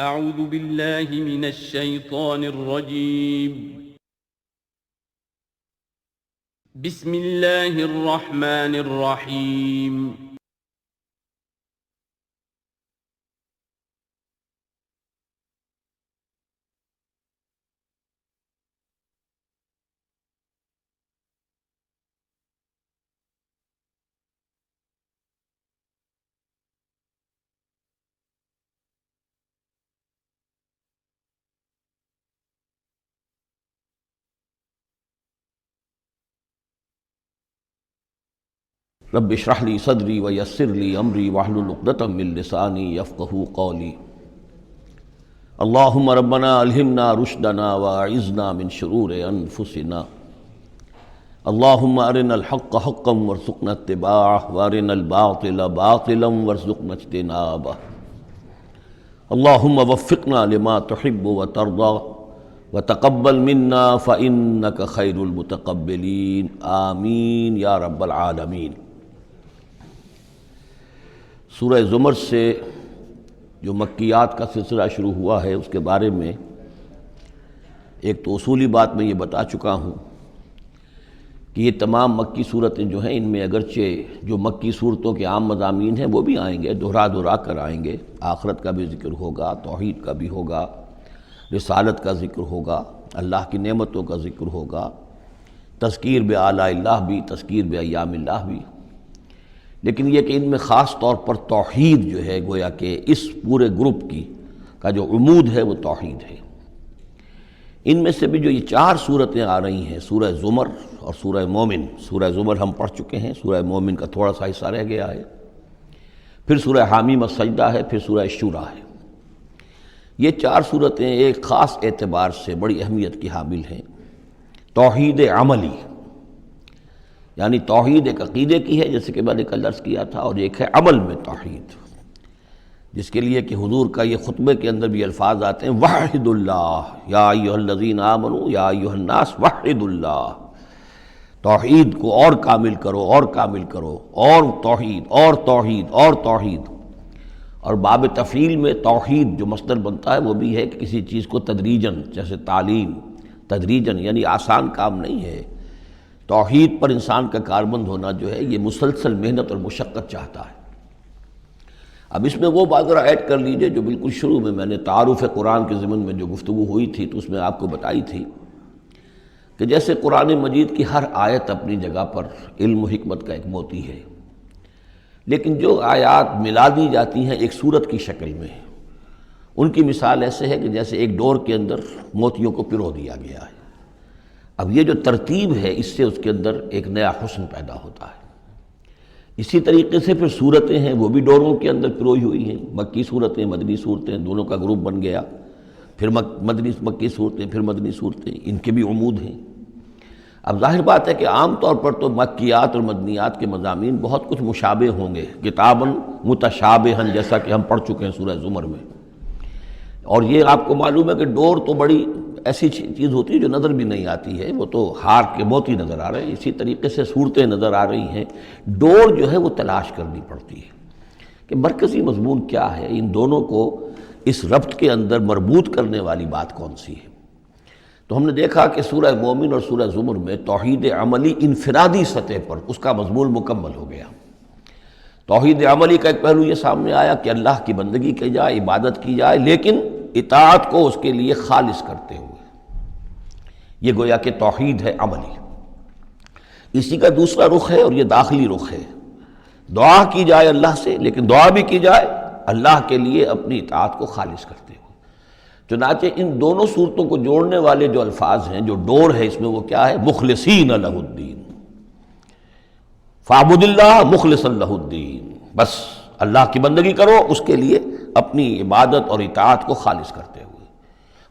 اعوذ باللہ من الشیطان الرجیم بسم اللہ الرحمن الرحیم رب اشرح لي صدري ويسر لي امري واحلل عقدة من لساني يفقهوا قولي اللهم ربنا الهمنا رشدنا واعذنا من شرور انفسنا اللهم ارنا الحق حقا وارزقنا اتباعه وارنا الباطل باطلا وارزقنا اجتنابه اللهم وفقنا لما تحب وترضى وتقبل منا فإنك خير المتقبلين آمین یا رب العالمین۔ سورہ زمر سے جو مکیات کا سلسلہ شروع ہوا ہے اس کے بارے میں ایک تو اصولی بات میں یہ بتا چکا ہوں کہ یہ تمام مکی صورتیں جو ہیں ان میں اگرچہ جو مکی صورتوں کے عام مضامین ہیں وہ بھی آئیں گے، دہرا کر آئیں گے، آخرت کا بھی ذکر ہوگا، توحید کا بھی ہوگا، رسالت کا ذکر ہوگا، اللہ کی نعمتوں کا ذکر ہوگا، تذکیر بآلاء اللہ بھی، تذکیر بایام اللہ بھی، لیکن یہ کہ ان میں خاص طور پر توحید جو ہے گویا کہ اس پورے گروپ کا جو عمود ہے وہ توحید ہے۔ ان میں سے بھی جو یہ چار صورتیں آ رہی ہیں، سورہ زمر اور سورہ مومن، سورہ زمر ہم پڑھ چکے ہیں، سورہ مومن کا تھوڑا سا حصہ رہ گیا ہے، پھر سورہ حامیم السجدہ ہے، پھر سورہ شورى ہے۔ یہ چار صورتیں ایک خاص اعتبار سے بڑی اہمیت کی حامل ہیں۔ توحید عملی یعنی توحید ایک عقیدے کی ہے جیسے کہ میں نے کل عرض کیا تھا، اور ایک ہے عمل میں توحید، جس کے لیے کہ حضور کا یہ خطبے کے اندر بھی الفاظ آتے ہیں وحد اللہ یا ایھا الذین آمنوا یا ایھا الناس وحد اللہ، توحید کو اور کامل کرو اور کامل کرو، اور توحید اور توحید اور توحید۔ اور باب تفعیل میں توحید جو مصدر بنتا ہے وہ بھی ہے کہ کسی چیز کو تدریجاً، جیسے تعلیم تدریجاً، یعنی آسان کام نہیں ہے۔ توحید پر انسان کا کاربند ہونا جو ہے یہ مسلسل محنت اور مشقت چاہتا ہے۔ اب اس میں وہ بات ذرا ایڈ کر لیجئے جو بالکل شروع میں نے تعارف قرآن کے ضمن میں جو گفتگو ہوئی تھی تو اس میں آپ کو بتائی تھی کہ جیسے قرآن مجید کی ہر آیت اپنی جگہ پر علم و حکمت کا ایک موتی ہے، لیکن جو آیات ملا دی جاتی ہیں ایک صورت کی شکل میں، ان کی مثال ایسے ہے کہ جیسے ایک ڈور کے اندر موتیوں کو پرو دیا گیا ہے۔ اب یہ جو ترتیب ہے اس سے اس کے اندر ایک نیا حسن پیدا ہوتا ہے۔ اسی طریقے سے پھر صورتیں ہیں وہ بھی ڈوروں کے اندر پروئی ہوئی ہیں، مکی صورتیں مدنی صورتیں، دونوں کا گروپ بن گیا، پھر مکی صورتیں، پھر مدنی صورتیں، ان کے بھی عمود ہیں۔ اب ظاہر بات ہے کہ عام طور پر تو مکیات اور مدنیات کے مضامین بہت کچھ مشابہ ہوں گے، کتاباً متشابہاً، جیسا کہ ہم پڑھ چکے ہیں سورہ زمر میں۔ اور یہ آپ کو معلوم ہے کہ ڈور تو بڑی ایسی چیز ہوتی ہے جو نظر بھی نہیں آتی ہے، وہ تو ہار کے موتی نظر آ رہے ہیں، اسی طریقے سے صورتیں نظر آ رہی ہیں، ڈور جو ہے وہ تلاش کرنی پڑتی ہے کہ مرکزی مضمون کیا ہے، ان دونوں کو اس ربط کے اندر مربوط کرنے والی بات کون سی ہے۔ تو ہم نے دیکھا کہ سورہ مومن اور سورہ زمر میں توحید عملی انفرادی سطح پر اس کا مضمون مکمل ہو گیا۔ توحید عملی کا ایک پہلو یہ سامنے آیا کہ اللہ کی بندگی کی جائے، عبادت کی جائے، لیکن اطاعت کو اس کے لیے خالص کرتے ہوئے، یہ گویا کہ توحید ہے عملی۔ اسی کا دوسرا رخ ہے اور یہ داخلی رخ ہے، دعا کی جائے اللہ سے، لیکن دعا بھی کی جائے اللہ کے لیے اپنی اطاعت کو خالص کرتے ہوئے۔ چنانچہ ان دونوں صورتوں کو جوڑنے والے جو الفاظ ہیں، جو ڈور ہے اس میں، وہ کیا ہے؟ مخلصین لہ الدین، فاعبد اللہ مخلصا لہ الدین، بس اللہ کی بندگی کرو اس کے لیے اپنی عبادت اور اطاعت کو خالص کرتے ہوئے۔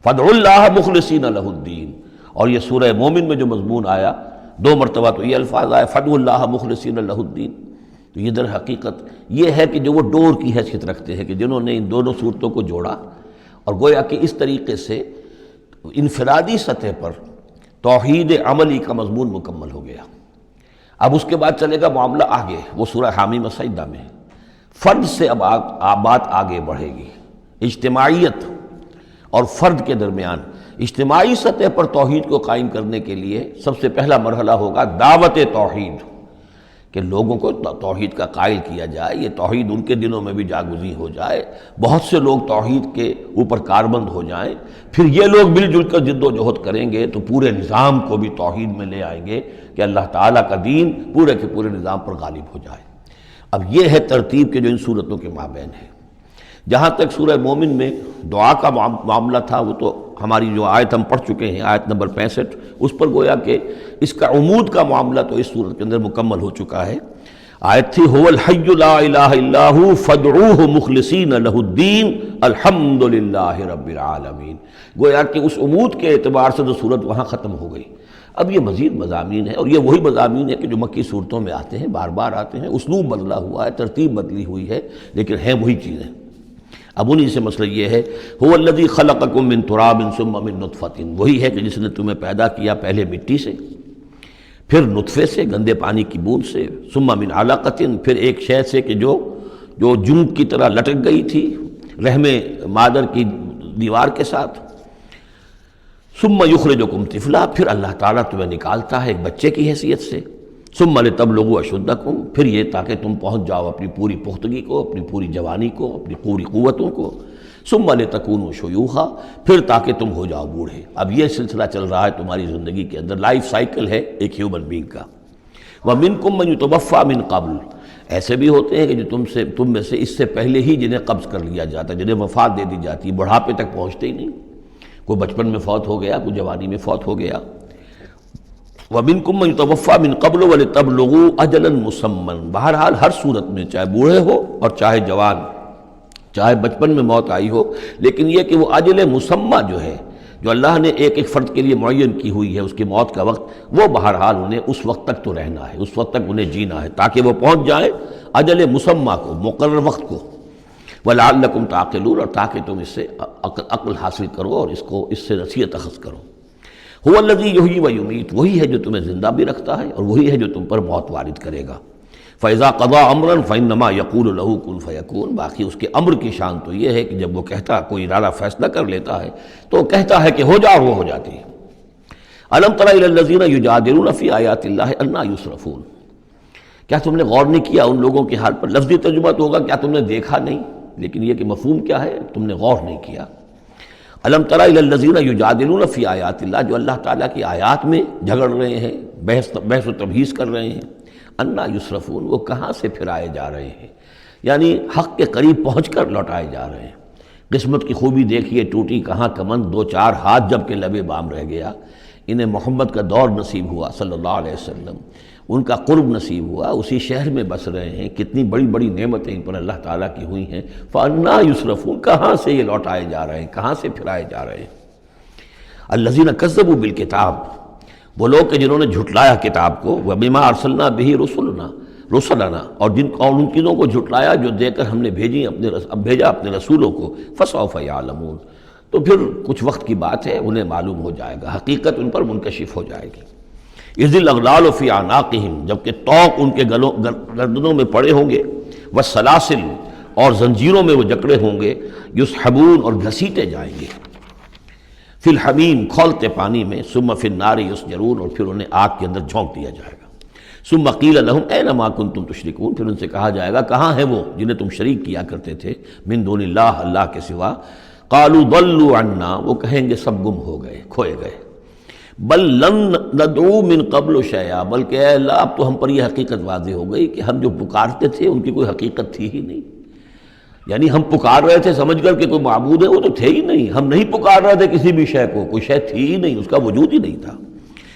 فادعوا اللہ مخلصین لہ الدین، اور یہ سورہ مومن میں جو مضمون آیا، دو مرتبہ تو یہ الفاظ آئے فادعوا اللہ مخلصین لہ الدین، تو یہ در حقیقت یہ ہے کہ جو وہ ڈور کی حیثیت رکھتے ہیں کہ جنہوں نے ان دونوں صورتوں کو جوڑا، اور گویا کہ اس طریقے سے انفرادی سطح پر توحید عملی کا مضمون مکمل ہو گیا۔ اب اس کے بعد چلے گا معاملہ آگے، وہ سورہ حامیم السجدہ میں فرد سے اب بات آگے بڑھے گی، اجتماعیت اور فرد کے درمیان اجتماعی سطح پر توحید کو قائم کرنے کے لیے سب سے پہلا مرحلہ ہوگا دعوت توحید، کہ لوگوں کو توحید کا قائل کیا جائے، یہ توحید ان کے دلوں میں بھی جاگزی ہو جائے، بہت سے لوگ توحید کے اوپر کاربند ہو جائیں، پھر یہ لوگ مل جل کر جد و جہد کریں گے تو پورے نظام کو بھی توحید میں لے آئیں گے کہ اللہ تعالیٰ کا دین پورے کے پورے نظام پر غالب ہو جائے۔ اب یہ ہے ترتیب کے جو ان صورتوں کے مابین ہے۔ جہاں تک سورہ مومن میں دعا کا معاملہ تھا وہ تو ہماری جو آیت ہم پڑھ چکے ہیں، آیت نمبر 65، اس پر گویا کہ اس کا عمود کا معاملہ تو اس صورت کے اندر مکمل ہو چکا ہے۔ آیت تھی هو الحی لا الہ الا ہو فادعوہ مخلصین لہ الدین الحمد للہ رب العالمین۔ گویا کہ اس عمود کے اعتبار سے تو صورت وہاں ختم ہو گئی۔ اب یہ مزید مضامین ہیں، اور یہ وہی مضامین ہیں کہ جو مکی صورتوں میں آتے ہیں، بار بار آتے ہیں، اسلوب بدلا ہوا ہے، ترتیب بدلی ہوئی ہے، لیکن ہیں وہی چیزیں۔ اب انہی سے مسئلہ یہ ہے هو الذی خلقکم من تراب ثم من نطفۃ، وہی ہے کہ جس نے تمہیں پیدا کیا پہلے مٹی سے، پھر نطفے سے، گندے پانی کی بوند سے، ثم من علقۃ، پھر ایک شے سے کہ جو جنگ کی طرح لٹک گئی تھی رحم مادر کی دیوار کے ساتھ، ثم یخرجکم طفلا، پھر اللہ تعالیٰ تمہیں نکالتا ہے ایک بچے کی حیثیت سے، ثم لتبلغوا اشدکم، پھر یہ تاکہ تم پہنچ جاؤ اپنی پوری پختگی کو، اپنی پوری جوانی کو، اپنی پوری قوتوں کو، ثم لتکونوا شیوخا، پھر تاکہ تم ہو جاؤ بوڑھے۔ اب یہ سلسلہ چل رہا ہے تمہاری زندگی کے اندر، لائف سائیکل ہے ایک ہیومن بینگ کا۔ ومنکم من یتوفی من قبل، ایسے بھی ہوتے ہیں کہ جو تم میں سے اس سے پہلے ہی جنہیں قبض کر لیا جاتا ہے، جنہیں وفات دے دی جاتی ہے، بڑھاپے تک پہنچتے ہی نہیں، کوئی بچپن میں فوت ہو گیا، کوئی جوانی میں فوت ہو گیا۔ وَمِنْكُمْ مَنْ يُتَوَفَّى مِنْ قَبْلُ وَلِتَبْلُغُوا أَجَلًا مُّسَمًّى، بہرحال ہر صورت میں چاہے بوڑھے ہو اور چاہے جوان، چاہے بچپن میں موت آئی ہو، لیکن یہ کہ وہ اجل مسمى جو ہے، جو اللہ نے ایک ایک فرد کے لیے معین کی ہوئی ہے اس کی موت کا وقت، وہ بہرحال انہیں اس وقت تک تو رہنا ہے، اس وقت تک انہیں جینا ہے تاکہ وہ پہنچ جائیں اجل مسمى کو، مقرر وقت کو۔ وَلَعَلَّكُمْ تَعْقِلُونَ، اور تاکہ تم اس سے عقل حاصل کرو اور اس سے نصیحت اخذ کرو۔ هو الذی یحیی و یمیت، وہی ہے جو تمہیں زندہ بھی رکھتا ہے اور وہی ہے جو تم پر موت وارد کرے گا۔ فَإِذَا قَضَىٰ أَمْرًا فَإِنَّمَا يَقُولُ لَهُ كُن فَيَكُونُ، باقی اس کے امر کی شان تو یہ ہے کہ جب وہ کہتا، کوئی ارادہ فیصلہ کر لیتا ہے تو کہتا ہے کہ ہو جا، وہ ہو جاتی ہے۔ أَلَمْ تَرَ إِلَى الَّذِينَ يُجَادِلُونَ فِي آيَاتِ اللَّهِ أَنَّىٰ يُصْرَفُونَ، کیا تم نے غور نہیں کیا ان لوگوں کے حال پر؟ لفظی ترجمہ تو ہوگا کیا تم نے دیکھا نہیں، لیکن یہ کہ مفہوم کیا ہے، تم نے غور نہیں کیا۔ الم تر الی الذین یجادلون فی آیات اللہ، جو اللہ تعالیٰ کی آیات میں جھگڑ رہے ہیں، بحث و تبحیث کر رہے ہیں، انا یصرفون، وہ کہاں سے پھرائے جا رہے ہیں، یعنی حق کے قریب پہنچ کر لوٹائے جا رہے ہیں۔ قسمت کی خوبی دیکھیے، ٹوٹی کہاں کمند، دو چار ہاتھ جب کہ لبے بام رہ گیا۔ انہیں محمد کا دور نصیب ہوا صلی اللہ علیہ وسلم، ان کا قرب نصیب ہوا، اسی شہر میں بس رہے ہیں، کتنی بڑی بڑی نعمتیں ان پر اللہ تعالیٰ کی ہوئی ہیں۔ فَأَنَّىٰ يُصْرَفُونَ، کہاں سے یہ لوٹائے جا رہے ہیں، کہاں سے پھرائے جا رہے ہیں۔ الَّذِينَ كَذَّبُوا بِالْكِتَابِ، وہ لوگ کہ جنہوں نے جھٹلایا کتاب کو، وَبِمَا أَرْسَلْنَا بِهِ رُسُلَنَا، اور ان چیزوں کو جھٹلایا جو دے کر ہم نے بھیجا اپنے رسولوں کو، فَسَوْفَ يَعْلَمُونَ، تو پھر کچھ وقت کی بات ہے، انہیں معلوم ہو جائے گا، حقیقت ان پر منکشف ہو جائے گی۔ اِذِ الْأَغْلَالُ فِي أَعْنَاقِهِمْ، جبکہ طوق ان کے گردنوں میں پڑے ہوں گے، وَالسَّلَاسِلُ، اور زنجیروں میں وہ جکڑے ہوں گے، يُسْحَبُونَ، اور گھسیٹے جائیں گے، فِي الْحَمِيمِ، کھولتے پانی میں، ثُمَّ فِي النَّارِ يُسْجَرُونَ، اور پھر انہیں آگ کے اندر جھونک دیا جائے گا۔ ثُمَّ قِيلَ لَهُمْ أَيْنَ مَا كُنتُمْ تُشْرِكُونَ، پھر ان سے کہا جائے گا کہاں ہیں وہ جنہیں تم شریک کیا کرتے تھے، من دون اللہ، اللہ کے سوا۔ قَالُوا ضَلُّوا عَنَّا، وہ کہیں گے سب گم ہو گئے، کھوئے گئے۔ بل لن ندعو من قبل شیئا، بلکہ اے اللہ اب تو ہم پر یہ حقیقت واضح ہو گئی کہ ہم جو پکارتے تھے ان کی کوئی حقیقت تھی ہی نہیں، یعنی ہم پکار رہے تھے سمجھ کر کہ کوئی معبود ہے، وہ تو تھے ہی نہیں، ہم نہیں پکار رہے تھے کسی بھی شے کو، کوئی شے تھی ہی نہیں، اس کا وجود ہی نہیں تھا۔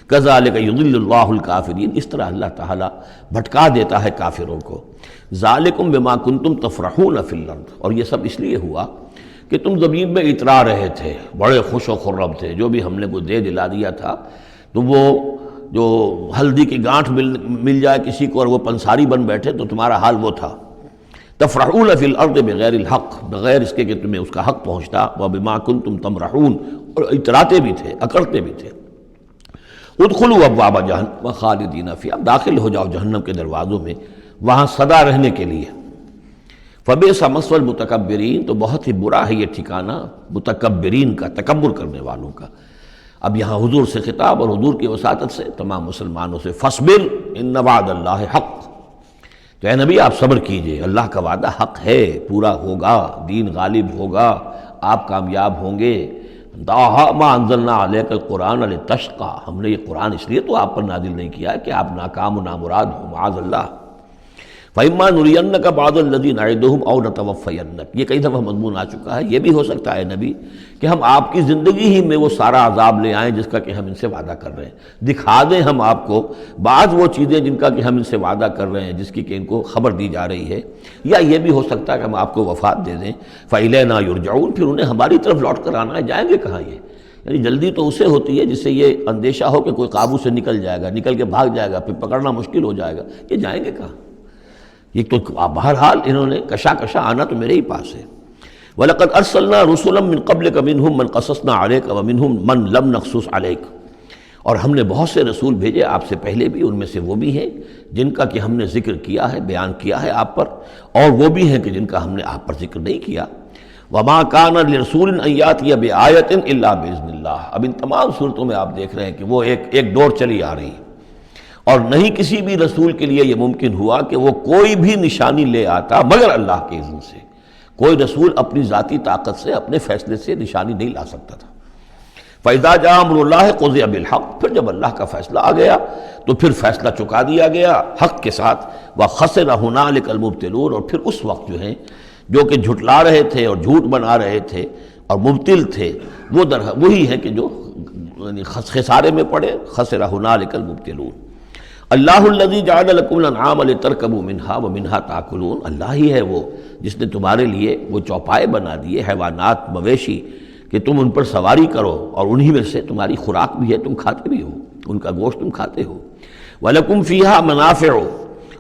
کذالک یضل اللہ الکافرین، اس طرح اللہ تعالیٰ بھٹکا دیتا ہے کافروں کو۔ ذالکم بما کنتم تفرحون فی الارض، اور یہ سب اس لیے ہوا کہ تم زمین میں اترا رہے تھے، بڑے خوش و خرم تھے، جو بھی ہم نے کو دے دلا دیا تھا، تو وہ جو ہلدی کی گانٹھ مل جائے کسی کو اور وہ پنساری بن بیٹھے تو تمہارا حال وہ تھا۔ تفرحون فی الارض بغیر الحق، بغیر اس کے کہ تمہیں اس کا حق پہنچتا، وبما کنتم تمرحون، اور اتراتے بھی تھے، اکڑتے بھی تھے۔ ادخلوا ابواب جہنم خالدین فیہا، اب داخل ہو جاؤ جہنم کے دروازوں میں، وہاں سدا رہنے کے لیے۔ فبئس مثوى المتکبرین، تو بہت ہی برا ہے یہ ٹھکانہ متکبرین کا، تکبر کرنے والوں کا۔ اب یہاں حضور سے خطاب اور حضور کی وساطت سے تمام مسلمانوں سے، فاصبر ان وعد اللہ حق، تو اے نبی آپ صبر کیجئے، اللہ کا وعدہ حق ہے، پورا ہوگا، دین غالب ہوگا، آپ کامیاب ہوں گے۔ ما انزلنا علیک القرآن لتشقی، ہم نے یہ قرآن اس لیے تو آپ پر نازل نہیں کیا ہے کہ آپ ناکام و نامراد ہو، معاذ اللہ۔ فَإِمَّا نُرِيَنَّكَ بَعْضَ الَّذِي نَعِدُهُمْ أَوْ نَتَوَفَّيَنَّكَ، یہ کئی دفعہ مضمون آ چکا ہے، یہ بھی ہو سکتا ہے نبی کہ ہم آپ کی زندگی ہی میں وہ سارا عذاب لے آئیں جس کا کہ ہم ان سے وعدہ کر رہے ہیں، دکھا دیں ہم آپ کو بعض وہ چیزیں جن کا کہ ہم ان سے وعدہ کر رہے ہیں، جس کی کہ ان کو خبر دی جا رہی ہے، یا یہ بھی ہو سکتا ہے کہ ہم آپ کو وفات دے دیں، فَإِلَيْنَا يُرْجَعُونَ، پھر انہیں ہماری طرف لوٹ کر آنا ہے، جائیں گے کہاں یہ؟ یعنی جلدی تو اسے ہوتی ہے جس سے یہ اندیشہ ہو کہ کوئی قابو سے نکل جائے گا، نکل کے بھاگ جائے گا، پھر پکڑنا مشکل ہو جائے گا، یہ جائیں گے کہاں؟ یہ تو بہرحال انہوں نے کشا آنا تو میرے ہی پاس ہے۔ وَلَقَدْ أَرْسَلْنَا رُسُلًا مِّن قَبْلِكَ مِنْهُمْ مَنْ قَصَصْنَا عَلَيْكَ وَمِنْهُمْ مَنْ لَمْ نَقْصُصْ عَلَيْكَ، اور ہم نے بہت سے رسول بھیجے آپ سے پہلے بھی، ان میں سے وہ بھی ہیں جن کا کہ ہم نے ذکر کیا ہے، بیان کیا ہے آپ پر، اور وہ بھی ہیں کہ جن کا ہم نے آپ پر ذکر نہیں کیا۔ وَمَا كَانَ لِرَسُولٍ أَن يَأْتِيَ بِآيَةٍ إِلَّا بِإِذْنِ اللَّهِ، اب ان تمام صورتوں میں آپ دیکھ رہے ہیں کہ وہ ایک ڈور چلی آ رہی ہے، اور نہیں کسی بھی رسول کے لیے یہ ممکن ہوا کہ وہ کوئی بھی نشانی لے آتا مگر اللہ کے اذن سے۔ کوئی رسول اپنی ذاتی طاقت سے، اپنے فیصلے سے نشانی نہیں لا سکتا تھا۔ فَإِذَا جَاءَ أَمْرُ اللَّهِ قُضِيَ بِالْحَقِّ، پھر جب اللہ کا فیصلہ آ گیا تو پھر فیصلہ چکا دیا گیا حق کے ساتھ۔ وَخَسِرَ هُنَالِكَ الْمُبْطِلُونَ، اور پھر اس وقت جو ہیں جو کہ جھٹلا رہے تھے اور جھوٹ بنا رہے تھے اور مبطل تھے، وہ وہی ہیں کہ جو خسارے میں پڑے۔ خَسِرَ هُنَالِكَ الْمُبْطِلُونَ۔ اللہ الذی جعل لکم الانعام لترکبوا منہا ومنہا تاکلون، اللہ ہی ہے وہ جس نے تمہارے لیے وہ چوپائے بنا دیے، حیوانات، مویشی، کہ تم ان پر سواری کرو، اور انہی میں سے تمہاری خوراک بھی ہے، تم کھاتے بھی ہو، ان کا گوشت تم کھاتے ہو۔ وَلَكُمْ فِيهَا مَنَافِعُ،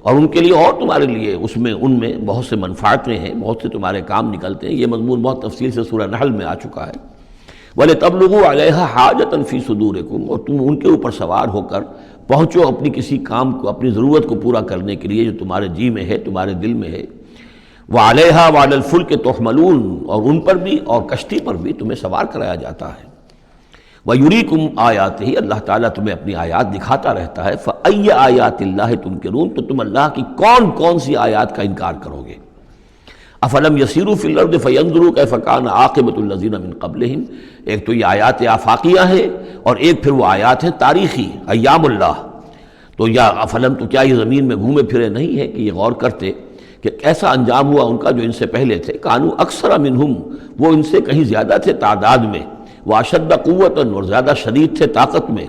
اور ان کے لیے اور تمہارے لیے ان میں بہت سے منفعتیں ہیں، بہت سے تمہارے کام نکلتے ہیں۔ یہ مضمون بہت تفصیل سے سورہ نحل میں آ چکا ہے۔ وَلِتَبْلُغُوا عَلَيْهَا حَاجَةً فِي صُدُورِكُمْ، اور تم ان کے اوپر سوار ہو کر پہنچو اپنی کسی کام کو، اپنی ضرورت کو پورا کرنے کے لیے جو تمہارے جی میں ہے، تمہارے دل میں ہے۔ وَعَلَيْهَا وَعَلَى الْفُلْكِ تُحْمَلُونَ، اور ان پر بھی اور کشتی پر بھی تمہیں سوار کرایا جاتا ہے۔ وَيُرِيكُمْ آيَاتِهِ، اللہ تعالیٰ تمہیں اپنی آیات دکھاتا رہتا ہے۔ فَأَيَّ آيَاتِ اللَّهِ تُنْكِرُونَ، تو تم اللہ کی کون کون سی آیات کا انکار کرو گے؟ افلم یسیروا فی الارض فینظروا کیف کان عاقبۃ الذین من قبلہم، ایک تو یہ آیات آفاقیہ ہیں اور ایک پھر وہ آیات ہیں تاریخی، ایام اللہ۔ تو یا افلم، تو کیا یہ زمین میں گھومے پھرے نہیں ہے کہ یہ غور کرتے کہ کیسا انجام ہوا ان کا جو ان سے پہلے تھے؟ کانوا اکثر منہم، وہ ان سے کہیں زیادہ تھے تعداد میں، واشد قوتاً، اور زیادہ شدید تھے طاقت میں،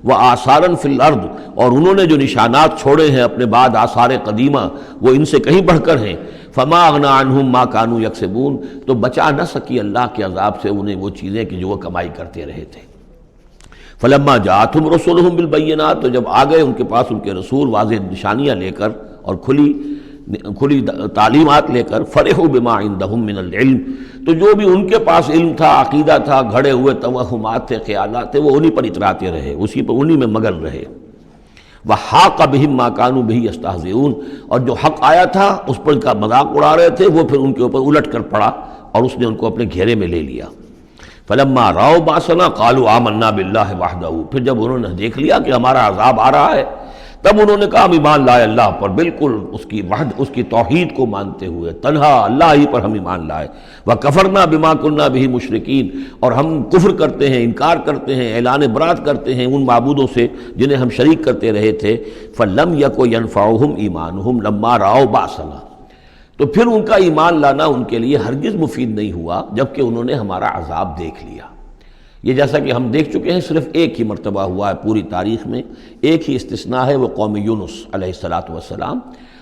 وآثاراً فی الارض، اور انہوں نے جو نشانات چھوڑے ہیں اپنے بعد آثار قدیمہ وہ ان سے کہیں بڑھ کر ہیں۔ فما اغنی عنہم ما کانوا یکسبون، تو بچا نہ سکی اللہ کے عذاب سے انہیں وہ چیزیں کہ جو وہ کمائی کرتے رہے تھے۔ فلما جاءتہم رسولہم بالبینات، تو جب آ گئے ان کے پاس ان کے رسول واضح نشانیاں لے کر اور کھلی تعلیمات لے کر، فرحوا بما عندہم من العلم، تو جو بھی ان کے پاس علم تھا، عقیدہ تھا، گھڑے ہوئے توہمات تھے، خیالات تھے، وہ انہی پر اتراتے رہے، اسی پر انہی میں مگن رہے۔ وَحَاقَ بِهِم مَّا كَانُوا بِهِ يَسْتَهْزِئُونَ، اور جو حق آیا تھا اس پر کا مذاق اڑا رہے تھے، وہ پھر ان کے اوپر الٹ کر پڑا اور اس نے ان کو اپنے گھیرے میں لے لیا۔ فَلَمَّا رَأَوْا بَأْسَنَا قَالُوا آمَنَّا بِاللَّهِ وَحْدَهُ، پھر جب انہوں نے دیکھ لیا کہ ہمارا عذاب آ رہا ہے، تب انہوں نے کہا ہم ایمان لائے اللہ پر، بالکل اس کی توحید کو مانتے ہوئے، تنہا اللہ ہی پر ہم ایمان لائے۔ وَكَفَرْنَا بِمَا كُنَّا بِهِ مُشْرِكِينَ، اور ہم کفر کرتے ہیں، انکار کرتے ہیں، اعلان برات کرتے ہیں ان معبودوں سے جنہیں ہم شریک کرتے رہے تھے۔ فَلَمْ يَكُ يَنْفَعُهُمْ إِيمَانُهُمْ لَمَّا رَأَوْا بَأْسَنَا، تو پھر ان کا ایمان لانا ان کے لیے ہرگز مفید نہیں ہوا جبکہ انہوں نے ہمارا عذاب دیکھ لیا۔ یہ جیسا کہ ہم دیکھ چکے ہیں صرف ایک ہی مرتبہ ہوا ہے پوری تاریخ میں، ایک ہی استثناء ہے، وہ قوم یونس علیہ السلام،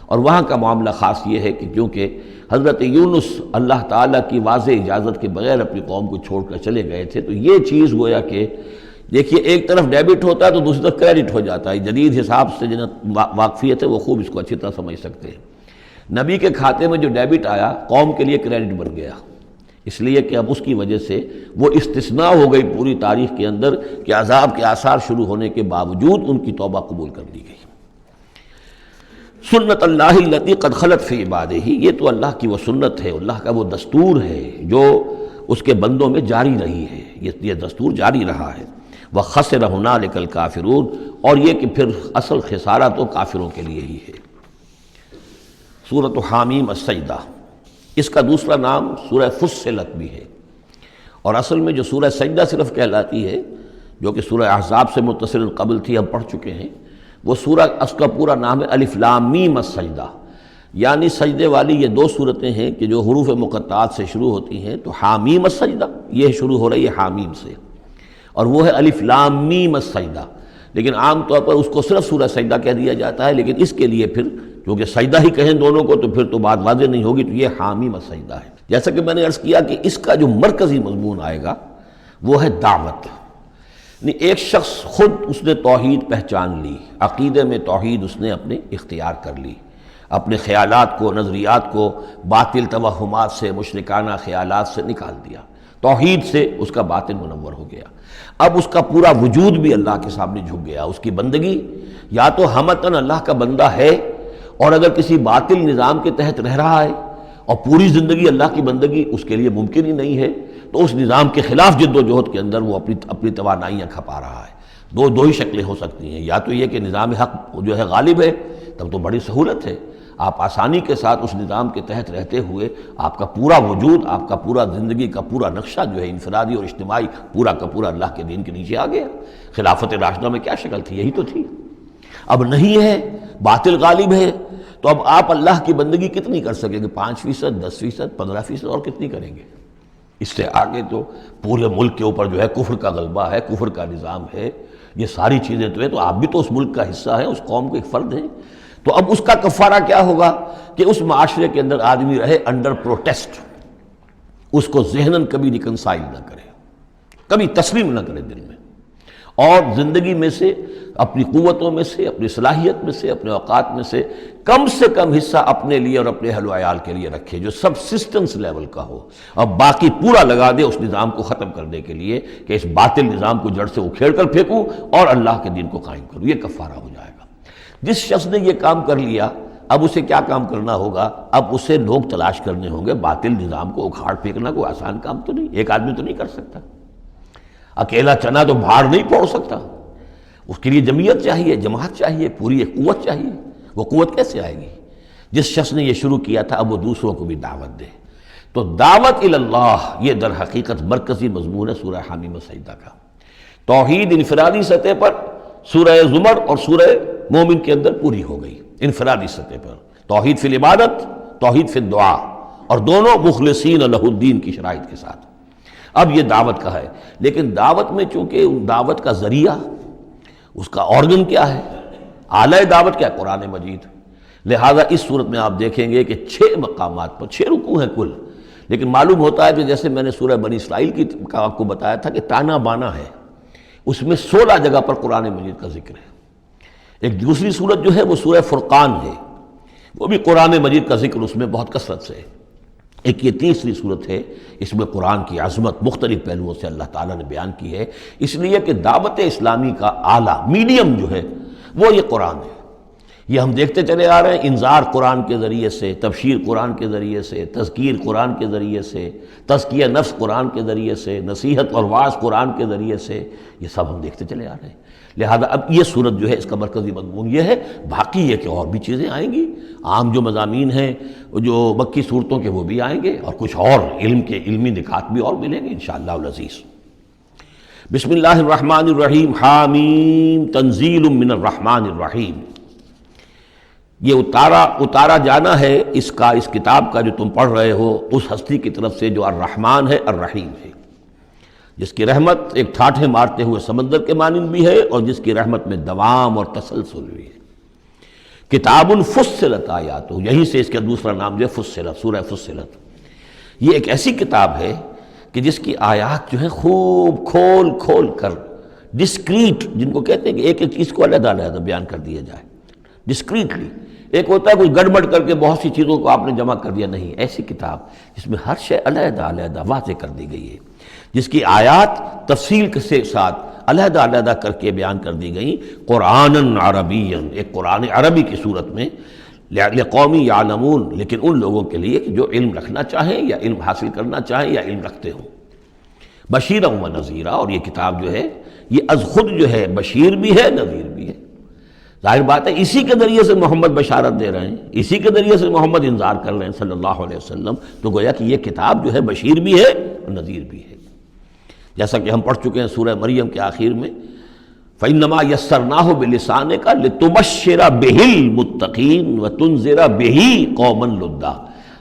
اور وہاں کا معاملہ خاص یہ ہے کہ کیونکہ حضرت یونس اللہ تعالیٰ کی واضح اجازت کے بغیر اپنی قوم کو چھوڑ کر چلے گئے تھے، تو یہ چیز گویا کہ دیکھیے ایک طرف ڈیبٹ ہوتا ہے تو دوسری طرف کریڈٹ ہو جاتا ہے۔ جدید حساب سے جنہیں واقفیت ہے وہ خوب اس کو اچھی طرح سمجھ سکتے ہیں۔ نبی کے کھاتے میں جو ڈیبٹ آیا قوم کے لیے کریڈٹ بن گیا، اس لیے کہ اب اس کی وجہ سے وہ استثناء ہو گئی پوری تاریخ کے اندر کہ عذاب کے آثار شروع ہونے کے باوجود ان کی توبہ قبول کر لی گئی۔ سنت اللہ التی قد خلت فی عبادہ، یہ تو اللہ کی وہ سنت ہے، اللہ کا وہ دستور ہے جو اس کے بندوں میں جاری رہی ہے، یہ دستور جاری رہا ہے۔ وَخَسِرَ هُنَالِكَ الْكَافِرُونَ، اور یہ کہ پھر اصل خسارہ تو کافروں کے لیے ہی ہے۔ سورۃ حامیم السجدہ، اس کا دوسرا نام سورہ فصلت بھی ہے، اور اصل میں جو سورہ سجدہ صرف کہلاتی ہے، جو کہ سورہ احزاب سے متصل قبل تھی، ہم پڑھ چکے ہیں، وہ سورہ، اس کا پورا نام ہے الف لام میم السجدہ، یعنی سجدے والی یہ دو صورتیں ہیں کہ جو حروف مقطعات سے شروع ہوتی ہیں، تو حامیم السجدہ یہ شروع ہو رہی ہے حامیم سے، اور وہ ہے الف لام میم السجدہ، لیکن عام طور پر اس کو صرف سورہ سجدہ کہہ دیا جاتا ہے، لیکن اس کے لیے پھر کیونکہ سجدہ ہی کہیں دونوں کو تو پھر تو بات واضح نہیں ہوگی، تو یہ حامیم السجدہ ہے۔ جیسا کہ میں نے عرض کیا کہ اس کا جو مرکزی مضمون آئے گا وہ ہے دعوت، یعنی ایک شخص خود اس نے توحید پہچان لی، عقیدے میں توحید اس نے اپنے اختیار کر لی، اپنے خیالات کو، نظریات کو باطل توہمات سے، مشرکانہ خیالات سے نکال دیا، توحید سے اس کا باطن منور ہو گیا۔ اب اس کا پورا وجود بھی اللہ کے سامنے جھک گیا، اس کی بندگی یا تو ہمتاً اللہ کا بندہ ہے، اور اگر کسی باطل نظام کے تحت رہ رہا ہے اور پوری زندگی اللہ کی بندگی اس کے لیے ممکن ہی نہیں ہے، تو اس نظام کے خلاف جد و جہد کے اندر وہ اپنی توانائیاں کھپا رہا ہے۔ دو ہی شکلیں ہو سکتی ہیں، یا تو یہ کہ نظام حق جو ہے غالب ہے، تب تو بڑی سہولت ہے، آپ آسانی کے ساتھ اس نظام کے تحت رہتے ہوئے آپ کا پورا وجود، آپ کا پورا زندگی کا پورا نقشہ جو ہے انفرادی اور اجتماعی پورا کا پورا اللہ کے دین کے نیچے آ گیا۔ خلافت راشدہ میں کیا شکل تھی؟ یہی تو تھی۔ اب نہیں ہے، باطل غالب ہے، تو اب آپ اللہ کی بندگی کتنی کر سکیں گے؟ 5%، 10%، 15%، اور کتنی کریں گے؟ اس سے آگے تو پورے ملک کے اوپر جو ہے کفر کا غلبہ ہے، کفر کا نظام ہے، یہ ساری چیزیں تو ہے، تو آپ بھی تو اس ملک کا حصہ ہیں، اس قوم کے ایک فرد ہیں۔ تو اب اس کا کفارہ کیا ہوگا کہ اس معاشرے کے اندر آدمی رہے انڈر پروٹیسٹ، اس کو ذہناً کبھی ریکنسائل نہ کرے، کبھی تسلیم نہ کرے دل میں، اور زندگی میں سے، اپنی قوتوں میں سے، اپنی صلاحیت میں سے، اپنے اوقات میں سے کم حصہ اپنے لیے اور اپنے اہل و عیال کے لیے رکھے، جو سب سسٹنس لیول کا ہو، اور باقی پورا لگا دے اس نظام کو ختم کرنے کے لیے کہ اس باطل نظام کو جڑ سے اکھیڑ کر پھینکوں اور اللہ کے دین کو قائم کروں۔ یہ کفارہ ہو جائے گا۔ جس شخص نے یہ کام کر لیا، اب اسے کیا کام کرنا ہوگا؟ اب اسے لوگ تلاش کرنے ہوں گے۔ باطل نظام کو اکھاڑ پھینکنا کوئی آسان کام تو نہیں، ایک آدمی تو نہیں کر سکتا، اکیلا چنا تو بھاڑ نہیں پھوڑ سکتا، اس کے لیے جمعیت چاہیے، جماعت چاہیے، پوری ایک قوت چاہیے۔ وہ قوت کیسے آئے گی؟ جس شخص نے یہ شروع کیا تھا اب وہ دوسروں کو بھی دعوت دے۔ تو دعوت اللہ، یہ در حقیقت مرکزی مضمون ہے سورہ حامیم السجدہ کا۔ توحید انفرادی سطح پر سورہ زمر اور سورہ مومن کے اندر پوری ہو گئی، انفرادی سطح پر توحید فی العبادت، توحید فی الدعا، اور دونوں مخلصین لہ الدین کی شرائط کے ساتھ۔ اب یہ دعوت کا ہے، لیکن دعوت میں چونکہ دعوت کا ذریعہ، اس کا آرگن کیا ہے، آلہ دعوت کیا ہے؟ قرآن مجید۔ لہذا اس صورت میں آپ دیکھیں گے کہ 6 مقامات پر 6 رکوع ہیں کل، لیکن معلوم ہوتا ہے کہ جیسے میں نے سورہ بنی اسرائیل کی آپ کو بتایا تھا کہ تانا بانا ہے، اس میں 16 جگہ پر قرآن مجید کا ذکر ہے۔ ایک دوسری صورت جو ہے وہ سورہ فرقان ہے، وہ بھی قرآن مجید کا ذکر اس میں بہت کثرت سے ہے۔ ایک یہ تیسری صورت ہے، اس میں قرآن کی عظمت مختلف پہلوؤں سے اللہ تعالیٰ نے بیان کی ہے، اس لیے کہ دعوت اسلامی کا اعلیٰ میڈیم جو ہے وہ یہ قرآن ہے۔ یہ ہم دیکھتے چلے آ رہے ہیں، انذار قرآن کے ذریعے سے، تبشیر قرآن کے ذریعے سے، تذکیر قرآن کے ذریعے سے، تزکیہ نفس قرآن کے ذریعے سے، نصیحت اور وعظ قرآن کے ذریعے سے، یہ سب ہم دیکھتے چلے آ رہے ہیں۔ لہذا اب یہ صورت جو ہے اس کا مرکزی مضمون یہ ہے، باقی یہ کہ اور بھی چیزیں آئیں گی، عام جو مضامین ہیں جو مکی صورتوں کے وہ بھی آئیں گے، اور کچھ اور علم کے علمی نکات بھی اور ملیں گے انشاءاللہ العزیز۔ بسم اللہ الرحمن الرحیم، حامیم تنزیل من الرحمن الرحیم۔ یہ اتارا جانا ہے اس کتاب کا جو تم پڑھ رہے ہو اس ہستی کی طرف سے جو الرحمن ہے، الرحیم ہے، جس کی رحمت ایک ٹھاٹھے مارتے ہوئے سمندر کے مانند بھی ہے، اور جس کی رحمت میں دوام اور تسلسل بھی ہے۔ کتاب فصلت آیاتہ، یہیں سے اس کا دوسرا نام جو ہے فصلت، سورہ فصلت۔ یہ ایک ایسی کتاب ہے کہ جس کی آیات جو ہے خوب کھول کھول کر ڈسکریٹ، جن کو کہتے ہیں کہ ایک ایک چیز کو علیحدہ علیحدہ بیان کر دیا جائے ڈسکریٹلی۔ ایک ہوتا ہے کوئی گڑبڑ کر کے بہت سی چیزوں کو آپ نے جمع کر دیا، نہیں، ایسی کتاب جس میں ہر شے علیحدہ علیحدہ واضح کر دی گئی ہے، جس کی آیات تفصیل کے ساتھ علیحدہ علیحدہ کر کے بیان کر دی گئیں، قرآناً عربیاً، ایک قرآن عربی کی صورت میں، لقوم یعلمون، لیکن ان لوگوں کے لیے کہ جو علم رکھنا چاہیں یا علم حاصل کرنا چاہیں یا علم رکھتے ہوں۔ بشیرا و نذیرا، اور یہ کتاب جو ہے یہ از خود جو ہے بشیر بھی ہے نذیر بھی ہے۔ ظاہر بات ہے اسی کے ذریعے سے محمد بشارت دے رہے ہیں، اسی کے ذریعے سے محمد انذار کر رہے ہیں صلی اللہ علیہ وسلم، تو گویا کہ یہ کتاب جو ہے بشیر بھی ہے اور نذیر بھی ہے۔ جیسا کہ ہم پڑھ چکے ہیں سورہ مریم کے آخر میں، فَإِنَّمَا يَسَّرْنَاهُ بِلِسَانِكَ لِتُبَشِّرَ بِهِ الْمُتَّقِينَ وَتُنذِرَ بِهِ قَوْمًا لُدًّا،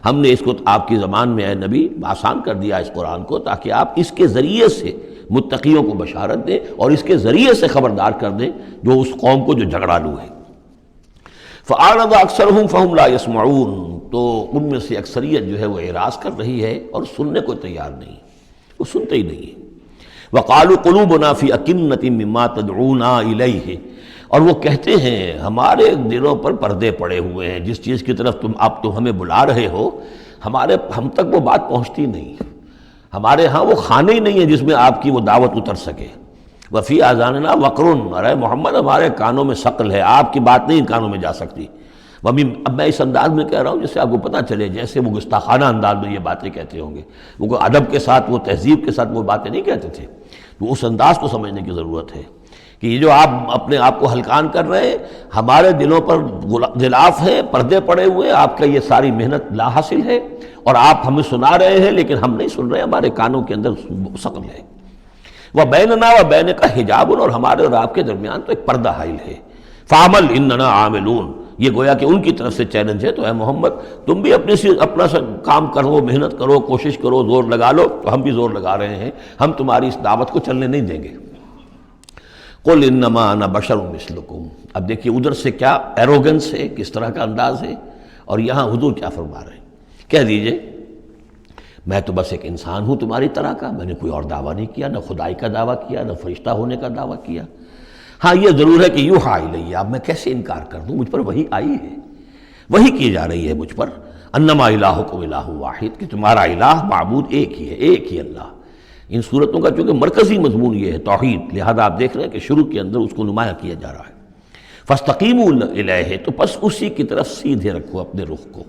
ہم نے اس کو آپ کی زبان میں اے نبی آسان کر دیا اس قرآن کو، تاکہ آپ اس کے ذریعے سے متقیوں کو بشارت دیں اور اس کے ذریعے سے خبردار کر دیں جو اس قوم کو جو جھگڑالو ہے۔ فَأَعْرَضَ أَكْثَرُهُمْ فَهُمْ لَا يَسْمَعُونَ، تو ان میں سے اکثریت جو ہے وہ اعراض کر رہی ہے اور سننے کو تیار نہیں، وہ سنتے ہی نہیں ہے۔ وَقَالُوا قُلُوبُنَا فِي أَكِنَّةٍ مِّمَّا تَدْعُونَا إِلَيْهِ، اور وہ کہتے ہیں ہمارے دلوں پر پردے پڑے ہوئے ہیں، جس چیز کی طرف آپ ہمیں بلا رہے ہو ہم تک وہ بات پہنچتی نہیں، ہمارے ہاں وہ خانے ہی نہیں ہے جس میں آپ کی وہ دعوت اتر سکے۔ وفی آذاننا وقرن، ارے محمد ہمارے کانوں میں ثقل ہے، آپ کی بات نہیں ان کانوں میں جا سکتی۔ اب میں اس انداز میں کہہ رہا ہوں جس سے آپ کو پتہ چلے، جیسے وہ گستاخانہ انداز میں یہ باتیں کہتے ہوں گے، وہ ادب کے ساتھ وہ تہذیب کے ساتھ وہ باتیں نہیں کہتے تھے، تو اس انداز کو سمجھنے کی ضرورت ہے کہ یہ جو آپ اپنے آپ کو ہلکان کر رہے ہیں، ہمارے دلوں پر غلاف ہیں، پردے پڑے ہوئے ہیں، آپ کا یہ ساری محنت لا حاصل ہے، اور آپ ہمیں سنا رہے ہیں لیکن ہم نہیں سن رہے، ہمارے کانوں کے اندر ثقل ہے۔ وَبَيْنَنَا وَبَيْنَكَ حِجَابٌ، اور ہمارے اور آپ کے درمیان تو ایک پردہ حائل ہے۔ فَعْمَلْ إِنَّنَا عَامِلُونَ، یہ گویا کہ ان کی طرف سے چیلنج ہے، تو اے محمد تم بھی اپنا کام کرو، محنت کرو، کوشش کرو، زور لگا لو، تو ہم بھی زور لگا رہے ہیں، ہم تمہاری اس دعوت کو چلنے نہیں دیں گے۔ قُلْ إِنَّمَا أَنَا بَشَرٌ مِثْلُكُمْ، اب دیکھیے ادھر سے کیا ایروگنس ہے، کس طرح کا انداز ہے، اور یہاں حضور کیا فرما رہے ہیں، کہہ دیجئے میں تو بس ایک انسان ہوں تمہاری طرح کا، میں نے کوئی اور دعویٰ نہیں کیا، نہ خدائی کا دعویٰ کیا، نہ فرشتہ ہونے کا دعویٰ کیا۔ ہاں یہ ضرور ہے کہ یوحیٰ الیہ، اب میں کیسے انکار کر دوں، مجھ پر وحی آئی ہے، وحی کی جا رہی ہے مجھ پر، انما الہکم الہ واحد، کہ تمہارا الہ معبود ایک ہی ہے، ایک ہی اللہ۔ ان صورتوں کا چونکہ مرکزی مضمون یہ ہے توحید، لہذا آپ دیکھ رہے ہیں کہ شروع کے اندر اس کو نمایاں کیا جا رہا ہے۔ فاستقیموا الیہ، تو پس اسی کی طرف سیدھے رکھو اپنے رخ کو،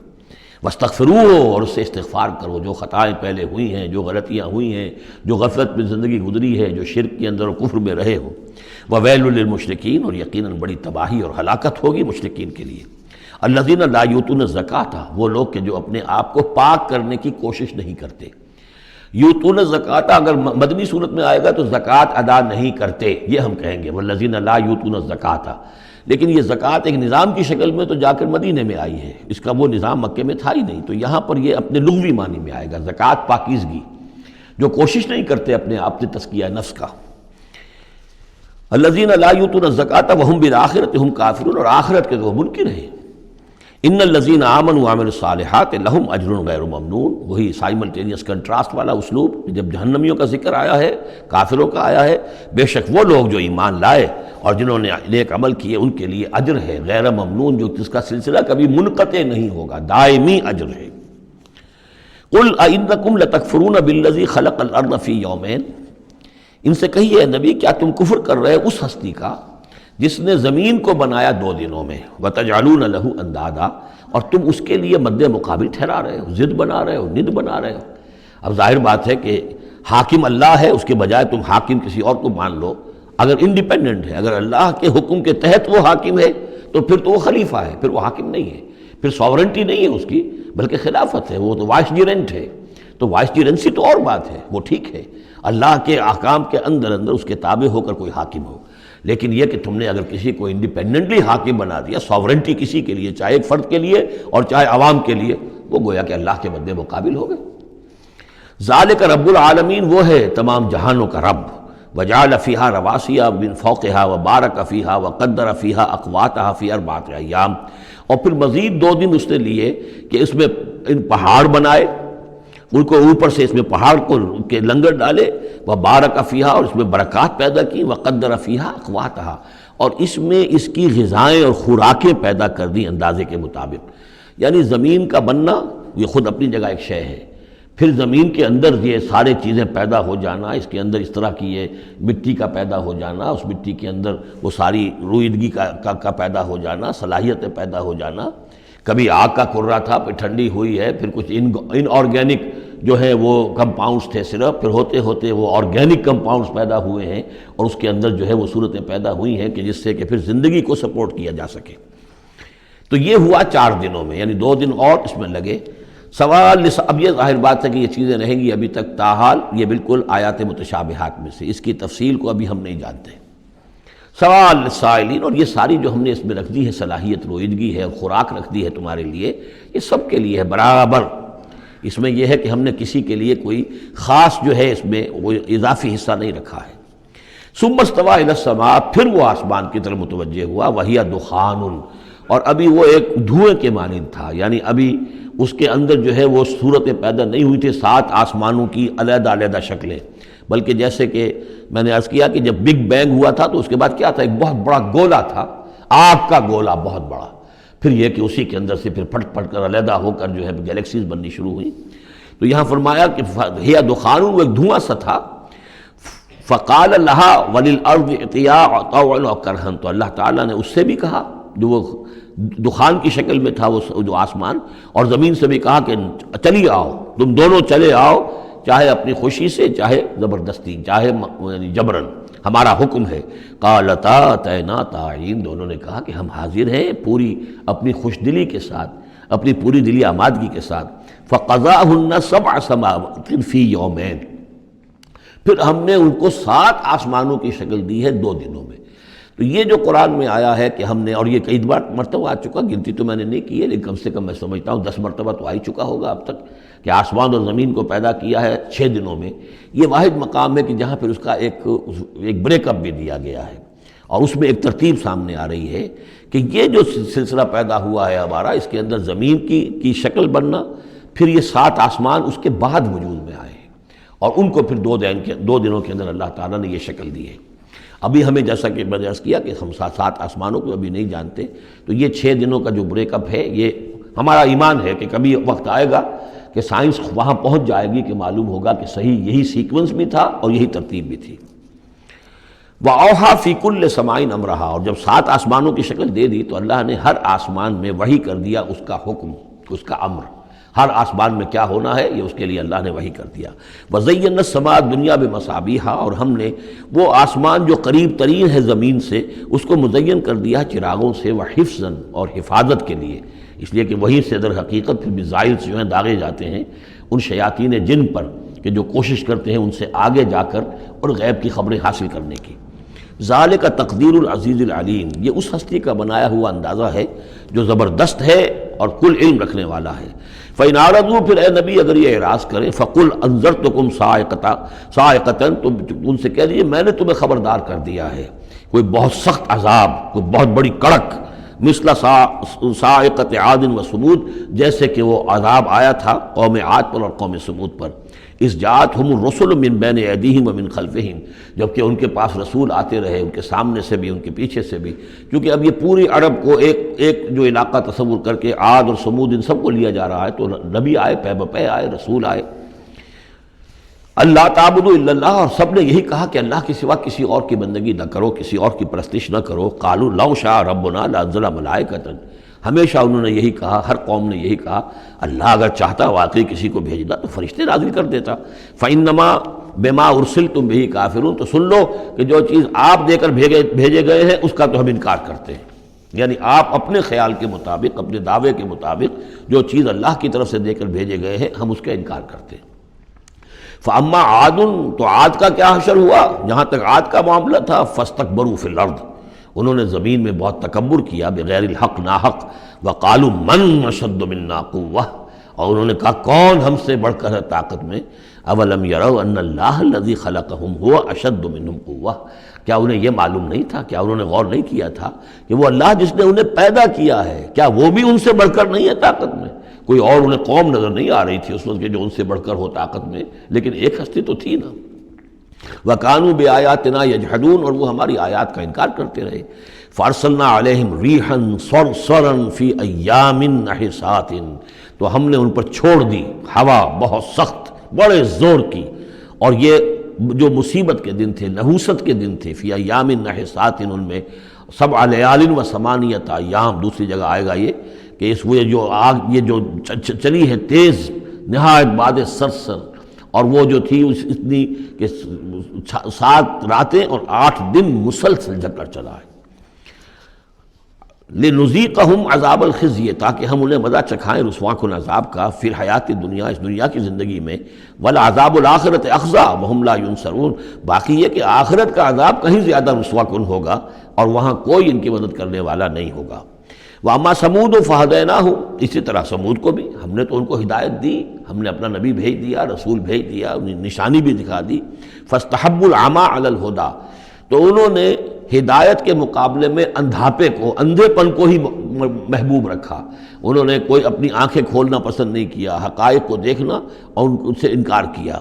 واستغفروہ، اور اس سے استغفار کرو، جو خطائیں پہلے ہوئی ہیں، جو غلطیاں ہوئی ہیں، جو غفلت میں زندگی گزری ہے، جو شرک کے اندر اور کفر میں رہے ہو۔ وویل للمشرکین، اور یقیناً بڑی تباہی اور ہلاکت ہوگی مشرکین کے لیے۔ الذین لا یؤتون الزکوۃ، وہ لوگ کہ جو اپنے آپ کو پاک کرنے کی کوشش نہیں کرتے۔ یؤتون الزکوۃ اگر مدنی صورت میں آئے گا تو زکوٰۃ ادا نہیں کرتے، یہ ہم کہیں گے، والذین لا یؤتون الزکوۃ، لیکن یہ زکوٰۃ ایک نظام کی شکل میں تو جا کر مدینے میں آئی ہے، اس کا وہ نظام مکے میں تھا ہی نہیں، تو یہاں پر یہ اپنے لغوی معنی میں آئے گا، زکوٰۃ پاکیزگی، جو کوشش نہیں کرتے اپنے آپ سے تزکیہ نفس کا۔ الذین لا یؤتون الزکوۃ وہم بالآخرۃ ہم کافرون، اور آخرت کے تو وہ منکر ہیں۔ ان الذین آمنوا وعملوا الصالحات لہم اجر غیر ممنون، وہی سائملٹینیس کنٹراسٹ والا اسلوب، جب جہنمیوں کا ذکر آیا ہے، کافروں کا آیا ہے، بے شک وہ لوگ جو ایمان لائے اور جنہوں نے نیک عمل کیے ان کے لیے اجر ہے غیر ممنون، جو جس کا سلسلہ کبھی منقطع نہیں ہوگا، دائمی اجر ہے۔ قل اَإِنَّكُمْ لَتَكْفُرُونَ بِالَّذِي خَلَقَ الْأَرْضَ فِي يَوْمَيْنِ، ان سے کہیے نبی کیا تم کفر کر رہے اس ہستی کا جس نے زمین کو بنایا 2 دنوں میں، وَتَجْعَلُونَ لَهُ أَندَادًا، اور تم اس کے لیے مد مقابل ٹھہرا رہے ہو، ضد بنا رہے ہو، ند بنا رہے ہو۔ اب ظاہر بات ہے کہ حاکم اللہ ہے، اس کے بجائے تم حاکم کسی اور کو مان لو، اگر انڈیپینڈنٹ ہے، اگر اللہ کے حکم کے تحت وہ حاکم ہے تو پھر تو وہ خلیفہ ہے، پھر وہ حاکم نہیں ہے، پھر ساورنٹی نہیں ہے اس کی بلکہ خلافت ہے، وہ تو وائس جیرنٹ ہے، تو وائس جیرنسی تو اور بات ہے، وہ ٹھیک ہے، اللہ کے احکام کے اندر اس کے تابع ہو کر کوئی حاکم ہو، لیکن یہ کہ تم نے اگر کسی کو انڈیپینڈنٹلی حاکم بنا دیا، ساورنٹی کسی کے لیے، چاہے ایک فرد کے لیے اور چاہے عوام کے لیے، وہ گویا کہ اللہ کے مد مقابل ہو گئے۔ ذالک رب العالمین، وہ ہے تمام جہانوں کا رب، وجعل فیہا رواسیٰ من فوقہا وبارک فیہا وقدر فیہا اقواتہا فی 4 ایام، اور پھر مزید 2 دن اس نے لیے کہ اس میں ان پہاڑ بنائے، ان کو اوپر سے اس میں پہاڑ کو کے لنگر ڈالے، وبارک فیہا، اور اس میں برکات پیدا کی، وقدر فیہا اقواتہا، اور اس میں اس کی غذائیں اور خوراکیں پیدا کر دی اندازے کے مطابق۔ یعنی زمین کا بننا یہ خود اپنی جگہ ایک شے ہے، پھر زمین کے اندر یہ سارے چیزیں پیدا ہو جانا، اس کے اندر اس طرح کی یہ مٹی کا پیدا ہو جانا، اس مٹی کے اندر وہ ساری روئیدگی کا پیدا ہو جانا، صلاحیتیں پیدا ہو جانا، کبھی آگ کا کرا تھا، پھر ٹھنڈی ہوئی ہے، پھر کچھ ان آرگینک جو ہے وہ کمپاؤنڈس تھے صرف، پھر ہوتے ہوتے وہ آرگینک کمپاؤنڈس پیدا ہوئے ہیں، اور اس کے اندر جو ہے وہ صورتیں پیدا ہوئی ہیں کہ جس سے کہ پھر زندگی کو سپورٹ کیا جا سکے۔ تو یہ ہوا 4 دنوں میں، یعنی 2 دن اور اس میں لگے۔ سوال اب یہ ظاہر بات ہے کہ یہ چیزیں رہیں گی ابھی تک، تاحال یہ بالکل آیات متشابہات میں سے، اس کی تفصیل کو ابھی ہم نہیں جانتے۔ سوال للسائلین، اور یہ ساری جو ہم نے اس میں رکھ دی ہے صلاحیت رویدگی ہے اور خوراک رکھ دی ہے تمہارے لیے، یہ سب کے لیے ہے برابر۔ اس میں یہ ہے کہ ہم نے کسی کے لیے کوئی خاص جو ہے اس میں وہ اضافی حصہ نہیں رکھا ہے۔ ثم استوى الى السماء، پھر وہ آسمان کی طرف متوجہ ہوا، وہی دخان، اور ابھی وہ ایک دھوئیں کے مانند تھا، یعنی ابھی اس کے اندر جو ہے وہ صورتیں پیدا نہیں ہوئی تھی 7 آسمانوں کی علیحدہ علیحدہ شکلیں، بلکہ جیسے کہ میں نے عرض کیا کہ جب بگ بینگ ہوا تھا تو اس کے بعد کیا تھا، ایک بہت بڑا گولا تھا، آگ کا گولا بہت بڑا، پھر یہ کہ اسی کے اندر سے پھر پھٹ پھٹ کر علیحدہ ہو کر جو ہے گیلیکسیز بننی شروع ہوئی۔ تو یہاں فرمایا کہ ہی دخان، وہ ایک دھواں سا تھا، فقال لها وللارض ائتيا طوعا وكرها، تو اللہ تعالیٰ نے اس سے بھی کہا جو وہ دخان کی شکل میں تھا وہ جو آسمان، اور زمین سے بھی کہا کہ چلی آؤ، تم دونوں چلے آؤ، چاہے اپنی خوشی سے، چاہے زبردستی، چاہے یعنی جبرن، ہمارا حکم ہے۔ قالتا اتینا طاعین، دونوں نے کہا کہ ہم حاضر ہیں پوری اپنی خوش دلی کے ساتھ، اپنی پوری دلی آمادگی کے ساتھ۔ فقضاہن 7 سماوات فی یومین، پھر ہم نے ان کو 7 آسمانوں کی شکل دی ہے 2 دنوں میں۔ تو یہ جو قرآن میں آیا ہے کہ ہم نے، اور یہ کئی بار مرتبہ آ چکا، گنتی تو میں نے نہیں کی ہے لیکن کم سے کم میں سمجھتا ہوں 10 مرتبہ تو آ ہی چکا ہوگا اب تک، کہ آسمان اور زمین کو پیدا کیا ہے 6 دنوں میں۔ یہ واحد مقام ہے کہ جہاں پھر اس کا ایک بریک اپ بھی دیا گیا ہے، اور اس میں ایک ترتیب سامنے آ رہی ہے کہ یہ جو سلسلہ پیدا ہوا ہے ہمارا، اس کے اندر زمین کی شکل بننا، پھر یہ 7 آسمان اس کے بعد وجود میں آئے ہیں، اور ان کو پھر 2 دنوں کے اندر اللہ تعالیٰ نے یہ شکل دی ہے۔ ابھی ہمیں جیسا کہ میں نے عرض کیا کہ ہم 7 آسمانوں کو ابھی نہیں جانتے، تو یہ 6 دنوں کا جو بریک اپ ہے، یہ ہمارا ایمان ہے کہ کبھی وقت آئے گا کہ سائنس وہاں پہنچ جائے گی کہ معلوم ہوگا کہ صحیح یہی سیکوینس بھی تھا اور یہی ترتیب بھی تھی۔ وَأَوْحَىٰ فِي كُلِّ سَمَاءٍ أَمْرَهَا، اور جب 7 آسمانوں کی شکل دے دی تو اللہ نے ہر آسمان میں وحی کر دیا اس کا حکم، اس کا امر، ہر آسمان میں کیا ہونا ہے یہ اس کے لیے اللہ نے وحی کر دیا۔ وَزَيَّنَّا السَّمَاءَ الدُّنْيَا بِمَصَابِيحَ، اور ہم نے وہ آسمان جو قریب ترین ہے زمین سے اس کو مزین کر دیا چراغوں سے، وَحِفْظًا، اور حفاظت کے لیے، اس لیے کہ وہیں سے در حقیقت پھر میزائلز جو ہیں داغے جاتے ہیں ان شیاطین جن پر کہ جو کوشش کرتے ہیں ان سے آگے جا کر اور غیب کی خبریں حاصل کرنے کی۔ ذالک تقدیر العزیز العلیم، یہ اس ہستی کا بنایا ہوا اندازہ ہے جو زبردست ہے اور کل علم رکھنے والا ہے۔ فَإِنْ أَعْرَضُوا، پھر اے نبی اگر یہ اعراض کریں، فَقُلْ أَنذَرْتُكُمْ صَاعِقَةً، تم ان سے کہہ دیجیے میں نے تمہیں خبردار کر دیا ہے کوئی بہت سخت عذاب، کوئی بہت بڑی کڑک، مثل صاعقۃ عاد و ثمود، جیسے کہ وہ عذاب آیا تھا قوم عاد پر اور قوم ثمود پر، اذ جاءتہم الرسل من بین ایدیہم ومن خلفہم، جبکہ ان کے پاس رسول آتے رہے ان کے سامنے سے بھی ان کے پیچھے سے بھی، کیونکہ اب یہ پوری عرب کو ایک جو علاقہ تصور کر کے عاد اور ثمود ان سب کو لیا جا رہا ہے، تو نبی آئے، پے بپے آئے، رسول آئے۔ اللہ تعبدوا الا اللہ، اور سب نے یہی کہا کہ اللہ کے سوا کسی اور کی بندگی نہ کرو، کسی اور کی پرستش نہ کرو۔ قالوا لو شاء ربنا لانزل ملائکۃ، ہمیشہ انہوں نے یہی کہا، ہر قوم نے یہی کہا اللہ اگر چاہتا واقعی کسی کو بھیجنا تو فرشتے نازل کر دیتا۔ فَإِنَّمَا بِمَا أُرْسِلْتُمْ بِهِ كَافِرُونَ، تو سن لو کہ جو چیز آپ دے کر بھیجے گئے ہیں اس کا تو ہم انکار کرتے ہیں، یعنی آپ اپنے خیال کے مطابق، اپنے دعوے کے مطابق جو چیز اللہ کی طرف سے دے کر بھیجے گئے ہیں ہم اس کا انکار کرتے ہیں۔ فَأَمَّا عَادٌ، تو عاد کا کیا حشر ہوا، جہاں تک عاد کا معاملہ تھا، فَاسْتَكْبَرُوا فِي الْأَرْضِ، انہوں نے زمین میں بہت تکبر کیا، بغیر الحق، ناحق۔ وَقَالُوا مَنْ أَشَدُّ مِنَّا قُوَّةً، اور انہوں نے کہا کون ہم سے بڑھ کر ہے طاقت میں۔ أَوَلَمْ يَرَوْا أَنَّ اللَّهَ الَّذِي خَلَقَهُمْ هُوَ أَشَدُّ مِنْهُمْ قُوَّةً، کیا انہیں یہ معلوم نہیں تھا، کیا انہوں نے غور نہیں کیا تھا کہ وہ اللہ جس نے انہیں پیدا کیا ہے، کیا وہ بھی ان سے بڑھ کر نہیں ہے طاقت میں؟ کوئی اور انہیں قوم نظر نہیں آ رہی تھی اس وقت کہ جو ان سے بڑھ کر ہو طاقت میں، لیکن ایک ہستی تو تھی نا۔ وَكَانُوا بِآيَاتِنَا يَجْحَدُونَ، اور وہ ہماری آیات کا انکار کرتے رہے۔ فَأَرْسَلْنَا عَلَيْهِمْ رِيحًا صَرْصَرًا فِي أَيَّامٍ نَحِسَاتٍ، تو ہم نے ان پر چھوڑ دی ہوا بہت سخت، بڑے زور کی، اور یہ جو مصیبت کے دن تھے، نحوست کے دن تھے، فی ایام نحسات، ان میں 7 لیال و 8 ایام، دوسری جگہ آئے گا یہ کہ اس وہ جو آگ یہ جو چلی ہے تیز نہایت باد سرسر، اور وہ جو تھی اتنی کہ 7 راتیں اور 8 دن مسلسل جکڑ چلا ہے۔ لِنُذِيقَهُمْ عَذَابَ الْخِزْيِ، تاکہ ہم انہیں مزہ چکھائیں رسوا کن عذاب کا، فی الحیات دنیا، اس دنیا کی زندگی میں، وَلَعَذَابُ الْآخِرَةِ أَخْزَىٰ وَهُمْ لَا يُنصَرُونَ، باقی یہ کہ آخرت کا عذاب کہیں زیادہ رسوا کن ہوگا اور وہاں کوئی ان کی مدد کرنے والا نہیں ہوگا۔ وَأَمَّا ثَمُودُ فَهَدَيْنَاهُمْ، اسی طرح سمود کو بھی ہم نے تو ان کو ہدایت دی، ہم نے اپنا نبی بھیج دیا، رسول بھیج دیا، انہیں نشانی بھی دکھا دی۔ فَاسْتَحَبُّوا الْعَمَىٰ عَلَى الْهُدَىٰ، تو انہوں نے ہدایت کے مقابلے میں اندھاپے کو، اندھے پن کو ہی محبوب رکھا۔ انہوں نے کوئی اپنی آنکھیں کھولنا پسند نہیں کیا، حقائق کو دیکھنا اور ان سے انکار کیا۔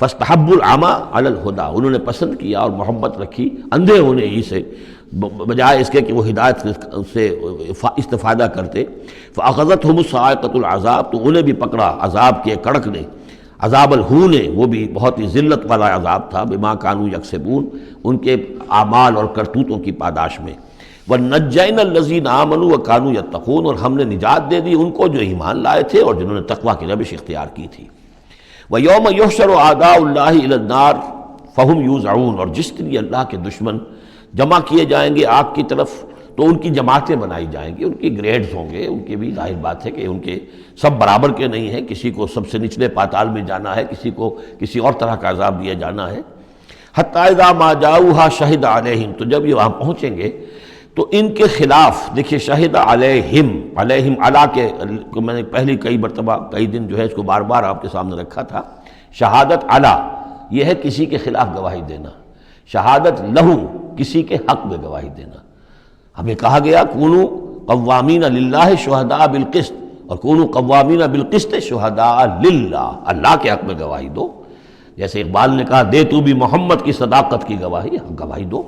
فَاسْتَحَبُّوا الْعَمَىٰ عَلَى الْهُدَىٰ، انہوں نے پسند کیا اور محبت رکھی اندھے ہونے ہی سے، بجائے اس کے کہ وہ ہدایت سے استفادہ کرتے۔ فَأَخَذَتْهُمُ الصَّاعِقَةُ الْعَذَابُ، تو انہیں بھی پکڑا عذاب کے کڑک نے، عذاب الہون، وہ بھی بہت ہی ذلت والا عذاب تھا، بما کانوا یکسبون، ان کے اعمال اور کرتوتوں کی پاداش میں۔ وَنَجَّيْنَا الَّذِينَ آمَنُوا وَكَانُوا يَتَّقُونَ، اور ہم نے نجات دے دی ان کو جو ایمان لائے تھے اور جنہوں نے تقویٰ کی روش اختیار کی تھی۔ وَيَوْمَ يُحْشَرُ أَعْدَاءُ اللَّهِ إِلَى النَّارِ فَهُمْ يُوزَعُونَ، اور جس دن اللہ کے دشمن جمع کیے جائیں گے آگ کی طرف تو ان کی جماعتیں بنائی جائیں گی، ان کی گریڈز ہوں گے، ان کی بھی ظاہر بات ہے کہ ان کے سب برابر کے نہیں ہیں، کسی کو سب سے نچلے پاتال میں جانا ہے، کسی کو کسی اور طرح کا عذاب دیا جانا ہے۔ حتی اذا ما جاؤہا شہد علیہم، تو جب یہ وہاں پہنچیں گے تو ان کے خلاف، دیکھیے شہد علیہم، علیہم علا کے میں نے پہلی کئی مرتبہ کئی دن جو ہے اس کو بار بار آپ کے سامنے رکھا تھا۔ شہادت علا یہ ہے کسی کے خلاف گواہی دینا، شہادت لہو کسی کے حق میں گواہی دینا۔ ہمیں کہا گیا کونوا قوامین للہ شہداء بالقسط، اور کونوا قوامین بالقسط شہداء للہ، اللہ کے حق میں گواہی دو۔ جیسے اقبال نے کہا دے تو بھی محمد کی صداقت کی گواہی، گواہی دو۔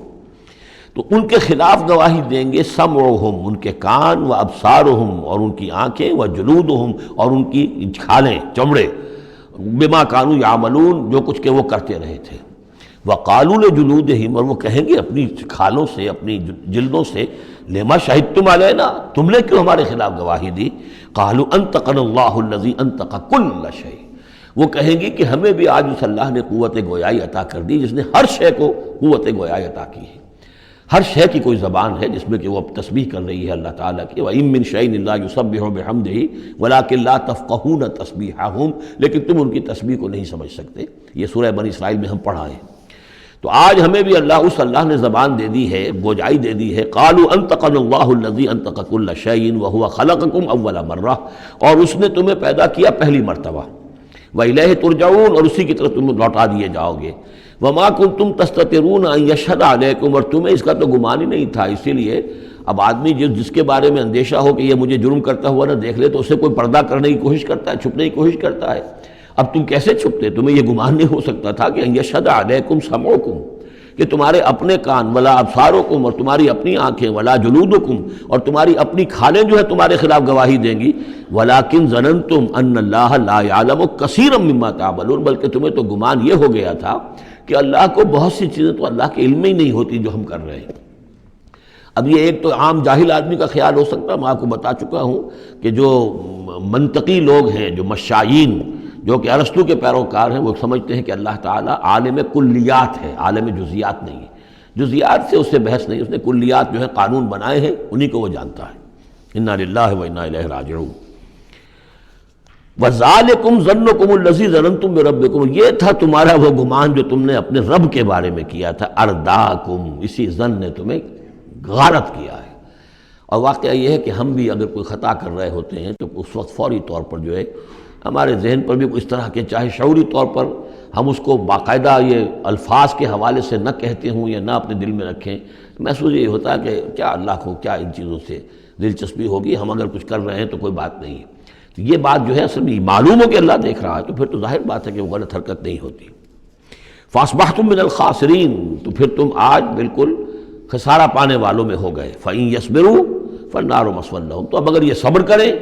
تو ان کے خلاف گواہی دیں گے سمعہم، ان کے کان، و ابصارہم، اور ان کی آنکھیں، و جلودہم، اور ان کی کھالیں، چمڑے، بما کانوا یعملون، جو کچھ کہ وہ کرتے رہے تھے۔ وَقَالُوا لِجُلُودِهِمْ، اور وہ کہیں گے اپنی کھالوں سے، اپنی جلدوں سے، لِمَا شَهِدتُّمْ عَلَيْنَا، تم نے کیوں ہمارے خلاف گواہی دی؟ قَالُوا أَنطَقَنَا اللَّهُ الَّذِي أَنطَقَ كُلَّ شَيْءٍ، وہ کہیں گے کہ ہمیں بھی آج اس اللہ نے قوت گویائی عطا کر دی جس نے ہر شے کو قوت گویائی عطا کی ہے۔ ہر شے کی کوئی زبان ہے جس میں کہ وہ تسبیح کر رہی ہے اللہ تعالیٰ کی۔ وَإِن مِّن شَيْءٍ إِلَّا يُسَبِّحُ بِحَمْدِهِ وَلَٰكِن لَّا تَفْقَهُونَ تَسْبِيحَهُمْ، لیکن تم ان کی تسبیح کو نہیں سمجھ سکتے۔ یہ سورہ بنی اسرائیل میں ہم پڑھا ہے۔ تو آج ہمیں بھی اس اللہ نے زبان دے دی ہے، گوجائی دے دی ہے۔ قالوا انطقنا اللہ الذی انطق کل شیء وہو خلقکم اول مرہ، اور اس نے تمہیں پیدا کیا پہلی مرتبہ۔ وإلیہ ترجعون، اور اسی کی طرف تم لوٹا دیے جاؤ گے۔ وما کنتم تستترون ان یشہد علیکم، اور تمہیں اس کا تو گمان ہی نہیں تھا، اسی لیے اب آدمی جس کے بارے میں اندیشہ ہو کہ یہ مجھے جرم کرتا ہوا نہ دیکھ لے تو اسے کوئی پردہ کرنے کی کوشش کرتا ہے، چھپنے کی کوشش کرتا ہے۔ اب تم کیسے چھپتے؟ تمہیں یہ گمان نہیں ہو سکتا تھا کہ ان یشہد علیکم سمعکم، کہ تمہارے اپنے کان، ولا ابصارکم، اور تمہاری اپنی آنکھیں، ولا جلودکم، اور تمہاری اپنی کھالیں جو ہے تمہارے خلاف گواہی دیں گی۔ ولکن ظننتم ان اللہ لا یعلم کثیرا مما تعملون، بلکہ تمہیں تو گمان یہ ہو گیا تھا کہ اللہ کو بہت سی چیزیں تو اللہ کے علم میں ہی نہیں ہوتی جو ہم کر رہے ہیں۔ اب یہ ایک تو عام جاہل آدمی کا خیال ہو سکتا ہے، میں آپ کو بتا چکا ہوں کہ جو منطقی لوگ ہیں، جو مشائین، جو کہ ارسطو کے پیروکار ہیں، وہ سمجھتے ہیں کہ اللہ تعالیٰ عالم کلیات ہے، عالم جزیات نہیں ہے۔ جزیات سے اس سے بحث نہیں، اس نے کلیات جو ہے قانون بنائے ہیں، انہی کو وہ جانتا ہے۔ انا للہ و انا الیہ راجعون۔ وَذَلِكُمْ ظَنُّكُمُ الَّذِي ظَنَنْتُمْ بِرَبِّكُمْ، یہ تھا تمہارا وہ گمان جو تم نے اپنے رب کے بارے میں کیا تھا۔ ارداکم، اسی ظن نے تمہیں غارت کیا ہے۔ اور واقعہ یہ ہے کہ ہم بھی اگر کوئی خطا کر رہے ہوتے ہیں تو اس وقت فوری طور پر جو ہے ہمارے ذہن پر بھی اس طرح کے، چاہے شعوری طور پر ہم اس کو باقاعدہ یہ الفاظ کے حوالے سے نہ کہتے ہوں یا نہ اپنے دل میں رکھیں، محسوس یہ ہوتا ہے کہ کیا اللہ کو کیا ان چیزوں سے دلچسپی ہوگی، ہم اگر کچھ کر رہے ہیں تو کوئی بات نہیں ہے۔ تو یہ بات جو ہے اصل میں معلوم ہو کہ اللہ دیکھ رہا ہے تو پھر تو ظاہر بات ہے کہ وہ غلط حرکت نہیں ہوتی۔ فَأَصْبَحْتُم مِّنَ الْخَاسِرِينَ، تو پھر تم آج بالکل خسارہ پانے والوں میں ہو گئے۔ فَإِن يَصْبِرُوا فَالنَّارُ مَثْوًى لَّهُمْ، تو اب اگر یہ صبر کریں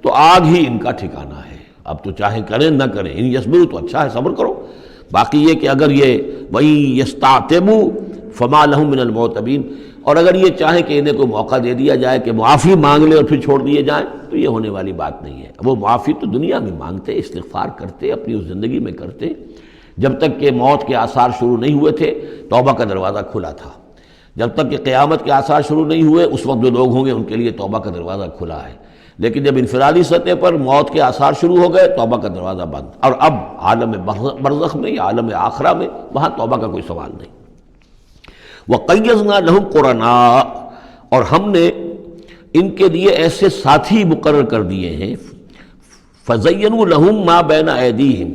تو آگ ہی ان کا ٹھکانہ ہے۔ اب تو چاہے کریں نہ کریں، ان یصبروا تو اچھا ہے، صبر کرو۔ باقی یہ کہ اگر یہ وَإِن يَسْتَعْتِبُوا فَمَا لَهُم مِّنَ الْمُعْتَبِينَ، اور اگر یہ چاہیں کہ انہیں کوئی موقع دے دیا جائے کہ معافی مانگ لے اور پھر چھوڑ دیے جائیں تو یہ ہونے والی بات نہیں ہے۔ وہ معافی تو دنیا میں مانگتے، استغفار کرتے، اپنی اس زندگی میں کرتے۔ جب تک کہ موت کے آثار شروع نہیں ہوئے تھے توبہ کا دروازہ کھلا تھا، جب تک کہ قیامت کے آثار شروع نہیں ہوئے اس وقت جو لوگ ہوں گے ان کے لیے توبہ کا دروازہ کھلا ہے، لیکن جب انفرادی سطح پر موت کے آثار شروع ہو گئے توبہ کا دروازہ بند، اور اب عالم برزخ میں یا عالم آخرہ میں وہاں توبہ کا کوئی سوال نہیں۔ وَقَيَّضْنَا لَهُمْ قُرَنَاءَ، اور ہم نے ان کے لیے ایسے ساتھی مقرر کر دیے ہیں، فَزَيَّنُوا لَهُمْ مَا بَيْنَ أَيْدِيهِمْ،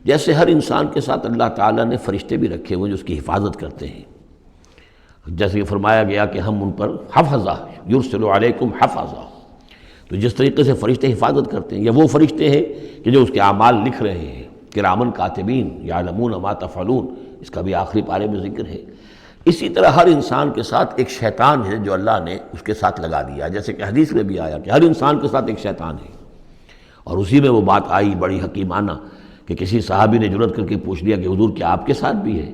جیسے ہر انسان کے ساتھ اللہ تعالیٰ نے فرشتے بھی رکھے ہوئے جو اس کی حفاظت کرتے ہیں، جیسے کہ فرمایا گیا کہ ہم ان پر حفظہ یرسل علیکم حفظہ، تو جس طریقے سے فرشتے حفاظت کرتے ہیں، یا وہ فرشتے ہیں کہ جو اس کے اعمال لکھ رہے ہیں، کرامن کاتبین یعلمون ما تفعلون، اس کا بھی آخری پارے میں ذکر ہے۔ اسی طرح ہر انسان کے ساتھ ایک شیطان ہے جو اللہ نے اس کے ساتھ لگا دیا، جیسے کہ حدیث میں بھی آیا کہ ہر انسان کے ساتھ ایک شیطان ہے، اور اسی میں وہ بات آئی بڑی حکیمانہ کہ کسی صحابی نے جرأت کر کے پوچھ لیا کہ حضور کیا آپ کے ساتھ بھی ہے؟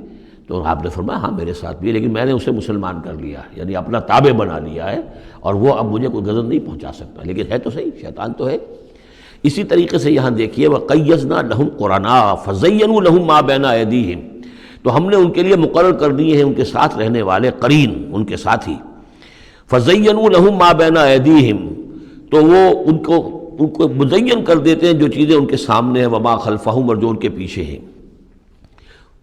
تو آپ نے فرمایا ہاں میرے ساتھ بھی ہے، لیکن میں نے اسے مسلمان کر لیا ہے، یعنی اپنا تابع بنا لیا ہے، اور وہ اب مجھے کوئی غضب نہیں پہنچا سکتا، لیکن ہے تو صحیح، شیطان تو ہے۔ اسی طریقے سے یہاں دیکھیے وَقَيَّضْنَا لَهُمْ قُرَنَاءَ فَزَيَّنُوا لَهُمْ مَا بَيْنَ أَيْدِيهِمْ، تو ہم نے ان کے لیے مقرر کر دیے ہیں ان کے ساتھ رہنے والے قرین، ان کے ساتھی، فَزَيَّنُوا لَهُمْ مَا بَيْنَ أَيْدِيهِمْ، تو وہ ان کو مزین کر دیتے ہیں جو چیزیں ان کے سامنے ہیں، وَمَا خَلْفَهُمْ، اور جو ان کے پیچھے ہیں،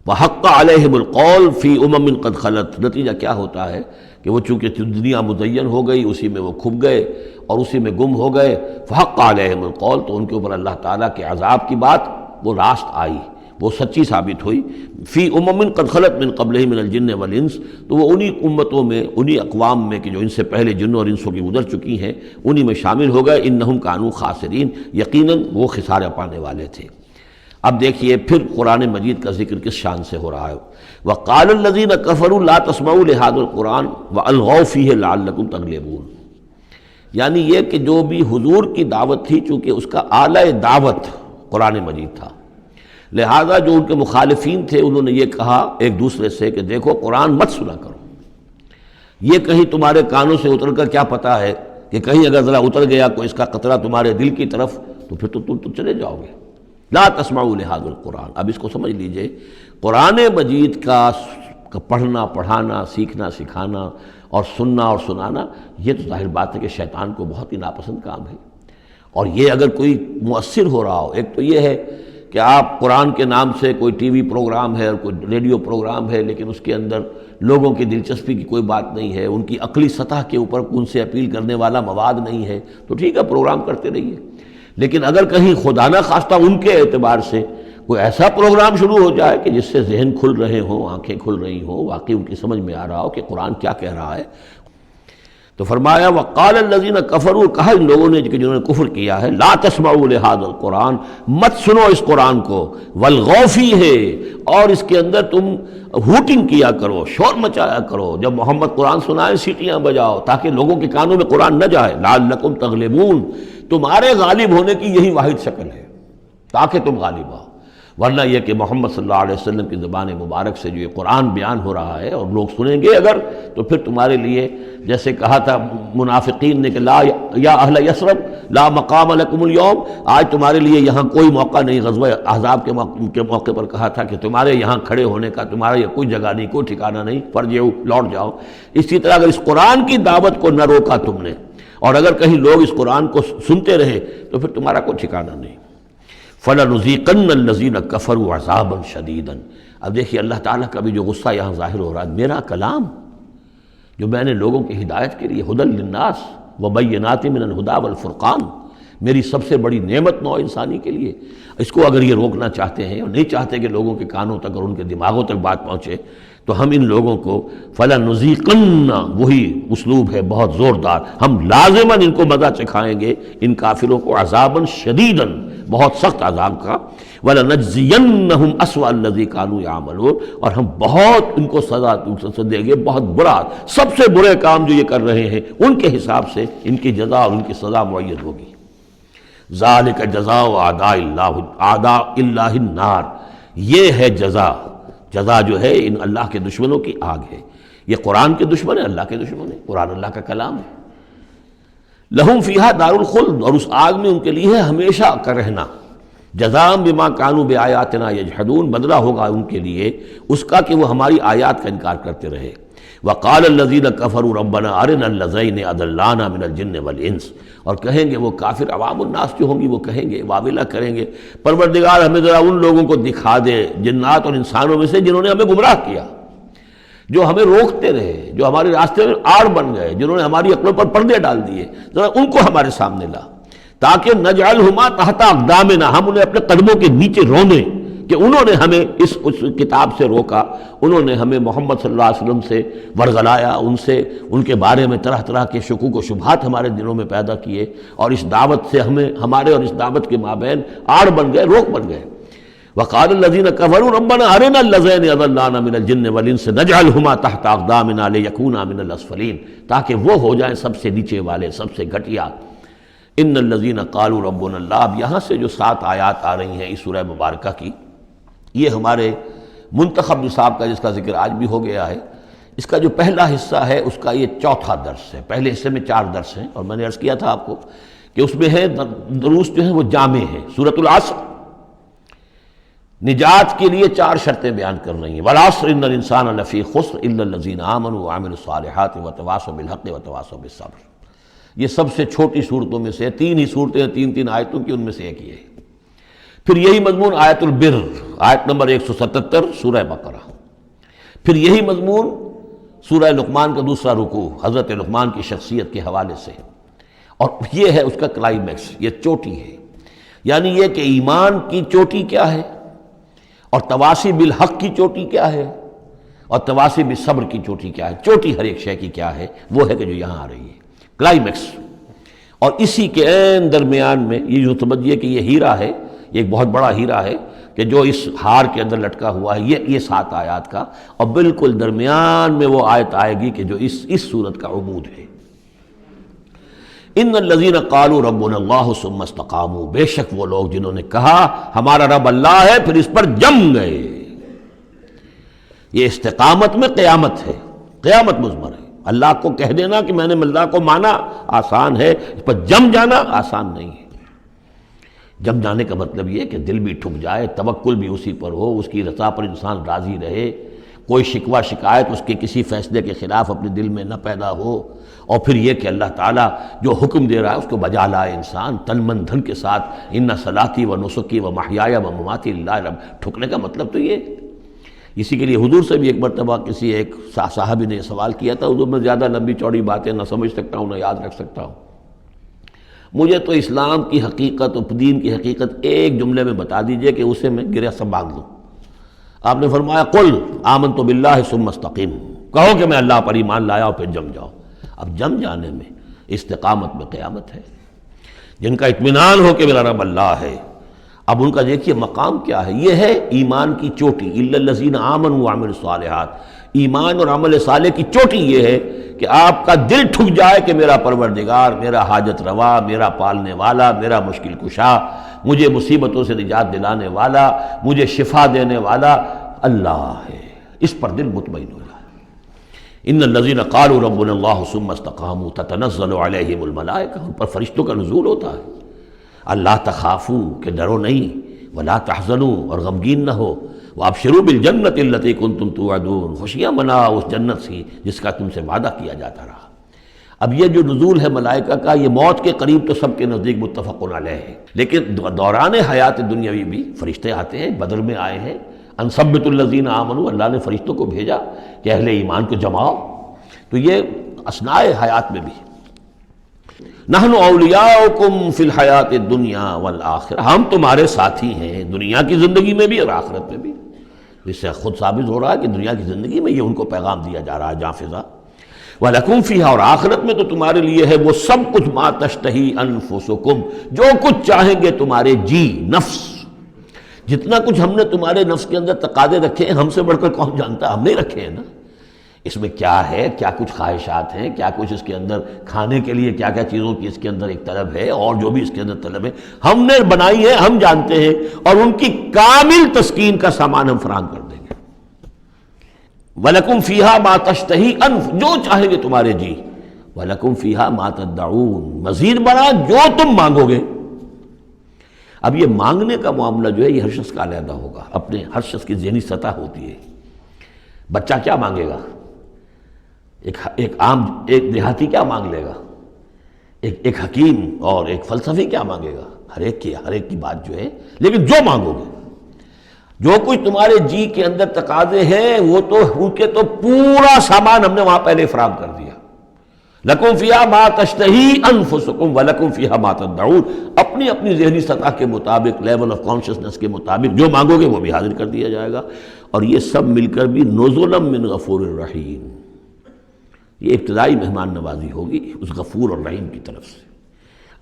وَحَقَّ عَلَيْهِمُ الْقَوْلُ فِي أُمَمٍ قَدْ خَلَتْ، نتیجہ کیا ہوتا ہے کہ وہ چونکہ دنیا مزین ہو گئی اسی میں وہ کھپ گئے اور اسی میں گم ہو گئے، فَحَقَّ عَلَيْهِمُ الْقَوْلُ، تو ان کے اوپر اللہ تعالیٰ کے عذاب کی بات وہ راست آئی، وہ سچی ثابت ہوئی، فی امم قد خلت من قبلہم من الجن والانس، تو وہ انہی امتوں میں، انہی اقوام میں کہ جو ان سے پہلے جنوں اور انسوں کی گزر چکی ہیں، انہی میں شامل ہو گئے، انہم کانوا خاسرین، یقیناً وہ خسارہ پانے والے تھے۔ اب دیکھیے پھر قرآن مجید کا ذکر کس شان سے ہو رہا ہے، وقال الذین کفروا لا تسمعوا لهذا القرآن والغوا فیہ لعلکم تغلبون، یعنی یہ کہ جو بھی حضور کی دعوت تھی چونکہ اس کا اعلی دعوت قرآن مجید تھا، لہذا جو ان کے مخالفین تھے انہوں نے یہ کہا ایک دوسرے سے کہ دیکھو قرآن مت سنا کرو، یہ کہیں تمہارے کانوں سے اتر کر کیا پتہ ہے کہ کہیں اگر ذرا اتر گیا کوئی اس کا قطرہ تمہارے دل کی طرف تو پھر تو تم چلے جاؤ گے۔ لا تسمعوا لهذا القرآن، اب اس کو سمجھ لیجئے، قرآن مجید کا پڑھنا پڑھانا، سیکھنا سکھانا اور سننا اور سنانا، یہ تو ظاہر بات ہے کہ شیطان کو بہت ہی ناپسند کام ہے، اور یہ اگر کوئی مؤثر ہو رہا ہو، ایک تو یہ ہے کہ آپ قرآن کے نام سے کوئی ٹی وی پروگرام ہے اور کوئی ریڈیو پروگرام ہے، لیکن اس کے اندر لوگوں کی دلچسپی کی کوئی بات نہیں ہے، ان کی عقلی سطح کے اوپر ان سے اپیل کرنے والا مواد نہیں ہے، تو ٹھیک ہے پروگرام کرتے رہیے، لیکن اگر کہیں خدا نہ خواستہ ان کے اعتبار سے کوئی ایسا پروگرام شروع ہو جائے کہ جس سے ذہن کھل رہے ہوں، آنکھیں کھل رہی ہوں، واقعی ان کی سمجھ میں آ رہا ہو کہ قرآن کیا کہہ رہا ہے، تو فرمایا وقال الذین کفروا، کہا ان لوگوں نے کہ جنہوں نے کفر کیا ہے، لا تسمعوا لهذا القرآن، مت سنو اس قرآن کو، والغوا فیہ، اور اس کے اندر تم ہوٹنگ کیا کرو، شور مچایا کرو، جب محمد قرآن سنائے سیٹیاں بجاؤ تاکہ لوگوں کے کانوں میں قرآن نہ جائے، لعلکم تغلبون، تمہارے غالب ہونے کی یہی واحد شکل ہے تاکہ تم غالب ہو، ورنہ یہ کہ محمد صلی اللہ علیہ وسلم کی زبان مبارک سے جو یہ قرآن بیان ہو رہا ہے اور لوگ سنیں گے اگر، تو پھر تمہارے لیے جیسے کہا تھا منافقین نے کہ لا یا اہل یثرب لا مقام لکم اليوم، آج تمہارے لیے یہاں کوئی موقع نہیں، غزوہ احزاب کے موقع پر کہا تھا کہ تمہارے یہاں کھڑے ہونے کا تمہارا یہ کوئی جگہ نہیں، کوئی ٹھکانہ نہیں، فرجعوا، لوٹ جاؤ۔ اسی طرح اگر اس قرآن کی دعوت کو نہ روکا تم نے، اور اگر کہیں لوگ اس قرآن کو سنتے رہے تو پھر تمہارا کوئی ٹھکانہ نہیں۔ فَلَنُذِيقَنَّ الَّذِينَ كَفَرُوا عَذَابًا شَدِيدًا، اب دیکھیے اللہ تعالیٰ کا بھی جو غصہ یہاں ظاہر ہو رہا ہے، میرا کلام جو میں نے لوگوں کی ہدایت کے لیے ہدی للناس وبینات من الہدی والفرقان، میری سب سے بڑی نعمت نوع انسانی کے لیے، اس کو اگر یہ روکنا چاہتے ہیں اور نہیں چاہتے کہ لوگوں کے کانوں تک اور ان کے دماغوں تک بات پہنچے، تو ہم ان لوگوں کو فَلَنُذِيقَنَّ، وہی اسلوب ہے بہت زوردار، ہم لازماً ان کو مزہ چکھائیں گے ان کافروں کو، عذاباً شدیداً، بہت سخت عذاب کا، وَلَنَجْزِيَنَّهُمْ أَسْوَأَ الَّذِي كَانُوا يَعْمَلُونَ، اور ہم بہت ان کو سزا دیں گے، بہت برا، سب سے برے کام جو یہ کر رہے ہیں ان کے حساب سے ان کی جزا اور ان کی سزا معین ہوگی۔ ذَلِكَ جَزَاءُ أَعْدَاءِ اللَّهِ النَّارِ، یہ ہے جزا جو ہے ان اللہ کے دشمنوں کی آگ ہے۔ یہ قرآن کے دشمن ہے، اللہ کے دشمن ہے، قرآن اللہ کا کلام ہے۔ لہم فیہا دار الخلد، اور اس آگ میں ان کے لیے ہے ہمیشہ کا رہنا، جزاء بما کانوا بآیاتنا یجحدون، بدلہ ہوگا ان کے لیے اس کا کہ وہ ہماری آیات کا انکار کرتے رہے۔ وقال الذین کفروا ربنا ارنا اللذین اضلانا من الجن والانس، اور کہیں گے وہ کافر عوام الناس جو ہوں گی وہ کہیں گے، واویلا کریں گے، پروردگار ہمیں ذرا ان لوگوں کو دکھا دے جنات اور انسانوں میں سے جنہوں نے ہمیں گمراہ کیا، جو ہمیں روکتے رہے، جو ہمارے راستے میں آڑ بن گئے، جنہوں نے ہماری عقلوں پر پردے ڈال دیے، ذرا ان کو ہمارے سامنے لا، تاکہ نجعلہما تحت اقدامنا، ہم انہیں اپنے قدموں کے نیچے روندیں کہ انہوں نے ہمیں اس کتاب سے روکا، انہوں نے ہمیں محمد صلی اللہ علیہ وسلم سے ورغلایا، ان کے بارے میں طرح طرح کے شکوک و شبہات ہمارے دلوں میں پیدا کیے، اور اس دعوت سے ہمارے اور اس دعوت کے مابین آڑ بن گئے، روک بن گئے۔ وقال الذين كفروا ربنا ارنا اللذين اضلانا من الجن والانس نجعلهما تحت اقدامنا ليكونا من الاسفلين، تاکہ وہ ہو جائیں سب سے نیچے والے، سب سے گھٹیا۔ ان الذين قالوا ربنا الله، اب یہاں سے جو 7 آیات آ رہی ہیں اس سورہ مبارکہ کی، یہ ہمارے منتخب نصاب کا جس کا ذکر آج بھی ہو گیا ہے، اس کا جو پہلا حصہ ہے اس کا یہ چوتھا درس ہے۔ پہلے حصے میں 4 درس ہیں، اور میں نے عرض کیا تھا آپ کو کہ اس میں ہے دروس جو ہیں وہ جامع ہیں۔ سورۃ العصر نجات کے لیے 4 شرطیں بیان کر رہی ہیں، والعصر ان الانسان لفی خسر الا الذین آمنوا وعملوا الصالحات وتواصوا بالحق وتواصوا بالصبر۔ یہ سب سے چھوٹی صورتوں میں سے 3 ہی صورتیں ہیں، 3 آیتوں کی، ان میں سے ایک یہ ہے۔ پھر یہی مضمون آیت البر، آیت نمبر 177 سورہ بقرہ۔ پھر یہی مضمون سورہ لقمان کا دوسرا رکوع، حضرت لقمان کی شخصیت کے حوالے سے، اور یہ ہے اس کا کلائمیکس، یہ چوٹی ہے، یعنی یہ کہ ایمان کی چوٹی کیا ہے، اور تواصی بالحق کی چوٹی کیا ہے، اور تواصی بالصبر کی چوٹی کیا ہے۔ چوٹی ہر ایک شے کی کیا ہے، وہ ہے کہ جو یہاں آ رہی ہے، کلائمیکس۔ اور اسی کے عین درمیان میں یہ جو سمجھیے کہ یہ ہیرا ہے، یہ ایک بہت بڑا ہیرا ہے کہ جو اس ہار کے اندر لٹکا ہوا ہے، یہ 7 آیات کا، اور بالکل درمیان میں وہ آیت آئے گی کہ جو اس صورت کا عمود ہے۔ ان الذین قالوا ربنا اللہ ثم استقاموا، بے شک وہ لوگ جنہوں نے کہا ہمارا رب اللہ ہے پھر اس پر جم گئے۔ یہ استقامت میں قیامت ہے، قیامت مضمر ہے۔ اللہ کو کہہ دینا کہ میں نے اللہ کو مانا آسان ہے، اس پر جم جانا آسان نہیں ہے۔ جم جانے کا مطلب یہ کہ دل بھی ٹھک جائے، توکل بھی اسی پر ہو، اس کی رضا پر انسان راضی رہے، کوئی شکوہ شکایت اس کے کسی فیصلے کے خلاف اپنے دل میں نہ پیدا ہو، اور پھر یہ کہ اللہ تعالیٰ جو حکم دے رہا ہے اس کو بجا لائے انسان تن من دھن کے ساتھ۔ ان صلاتی و نسکی و محیای و مماتی للہ رب، ٹھکنے کا مطلب تو یہ۔ اسی کے لیے حضور سے بھی ایک مرتبہ کسی ایک صاحب نے سوال کیا تھا، حضور میں زیادہ لمبی چوڑی باتیں نہ سمجھ سکتا ہوں نہ یاد رکھ سکتا ہوں، مجھے تو اسلام کی حقیقت اور دین کی حقیقت ایک جملے میں بتا دیجئے کہ اسے میں گرہ سب باندھ لوں۔ آپ نے فرمایا قل آمنت باللہ ثم استقم، کہو کہ میں اللہ پر ایمان لایا اور پھر جم جاؤ۔ اب جم جانے میں، استقامت میں قیامت ہے۔ جن کا اطمینان ہو کہ میرا رب اللہ ہے، اب ان کا دیکھیے مقام کیا ہے، یہ ہے ایمان کی چوٹی، الا الذین آمنوا وعملوا الصالحات۔ ایمان اور عمل صالح کی چوٹی یہ ہے کہ آپ کا دل ٹھک جائے کہ میرا پروردگار، میرا حاجت روا، میرا پالنے والا، میرا مشکل کشا، مجھے مصیبتوں سے نجات دلانے والا، مجھے شفا دینے والا اللہ ہے، اس پر دل مطمئن ہو جائے۔ ان الذین قالوا ربنا اللہ ثم استقاموا تتنزل علیہم الملائکہ، ان پر فرشتوں کا نزول ہوتا ہے۔ اللہ تخافوا، کہ ڈرو نہیں، ولا تحزنوا، اور غمگین نہ ہو، وابشروا بالجنۃ التی کنتم توعدون، خوشیاں مناؤ اس جنت سے جس کا تم سے وعدہ کیا جاتا رہا۔ اب یہ جو نزول ہے ملائکہ کا، یہ موت کے قریب تو سب کے نزدیک متفق علیہ ہے، لیکن دوران حیات دنیاوی بھی فرشتے آتے ہیں، بدر میں آئے ہیں، ان ثبت الذین آمنوا، اللہ نے فرشتوں کو بھیجا کہ اہل ایمان کو جماؤ، تو یہ اثناء حیات میں بھی۔ نحن اولیاؤکم فی الحیات الدنیا والآخرہ، ہم تمہارے ساتھی ہیں دنیا کی زندگی میں بھی اور آخرت میں بھی۔ اس سے خود ثابت ہو رہا ہے کہ دنیا کی زندگی میں یہ ان کو پیغام دیا جا رہا ہے جاں فضا، وَلَكُمْ فِيهَا، اور آخرت میں تو تمہارے لیے ہے وہ سب کچھ، مَا تَشْتَهِي أَنفُسُكُمْ، جو کچھ چاہیں گے تمہارے جی نفس، جتنا کچھ ہم نے تمہارے نفس کے اندر تقاضے رکھے ہیں، ہم سے بڑھ کر کون جانتا، ہم نہیں رکھے ہیں نا۔ اس میں کیا ہے، کیا کچھ خواہشات ہیں، کیا کچھ اس کے اندر کھانے کے لیے کیا کیا چیزوں کی اس کے اندر ایک طلب ہے، اور جو بھی اس کے اندر طلب ہے ہم نے بنائی ہے، ہم جانتے ہیں، اور ان کی کامل تسکین کا سامان ہم فراہم کر دیں گے۔ وَلَكُمْ فِيهَا مَا تَشْتَهِي أَنْفُ، جو چاہیں گے تمہارے جی، وَلَكُمْ فِيهَا مَا تَدَّعُونَ، مزید بنا جو تم مانگو گے۔ اب یہ مانگنے کا معاملہ جو ہے یہ ہر شخص کا علیحدہ ہوگا، اپنے ہر شخص کی ذہنی سطح ہوتی ہے۔ بچہ کیا مانگے گا، ایک دیہاتی کیا مانگ لے گا، ایک حکیم اور ایک فلسفی کیا مانگے گا، ہر ایک کی بات جو ہے، لیکن جو مانگو گے، جو کچھ تمہارے جی کے اندر تقاضے ہیں وہ تو ان کے تو پورا سامان ہم نے وہاں پہلے فراہم کر دیا۔ لَكُمْ فِيهَا مَا تَشْتَهِي أَنفُسُكُمْ وَلَكُمْ فِيهَا مَا تَدَّعُونَ، اپنی ذہنی سطح کے مطابق، لیول آف کانشسنس کے مطابق جو مانگو گے وہ بھی حاضر کر دیا جائے گا، اور یہ سب مل کر بھی نُزُلًا مِّن غَفُورٍ رَحِيمٍ، یہ ابتدائی مہمان نوازی ہوگی اس غفور اور رحیم کی طرف سے۔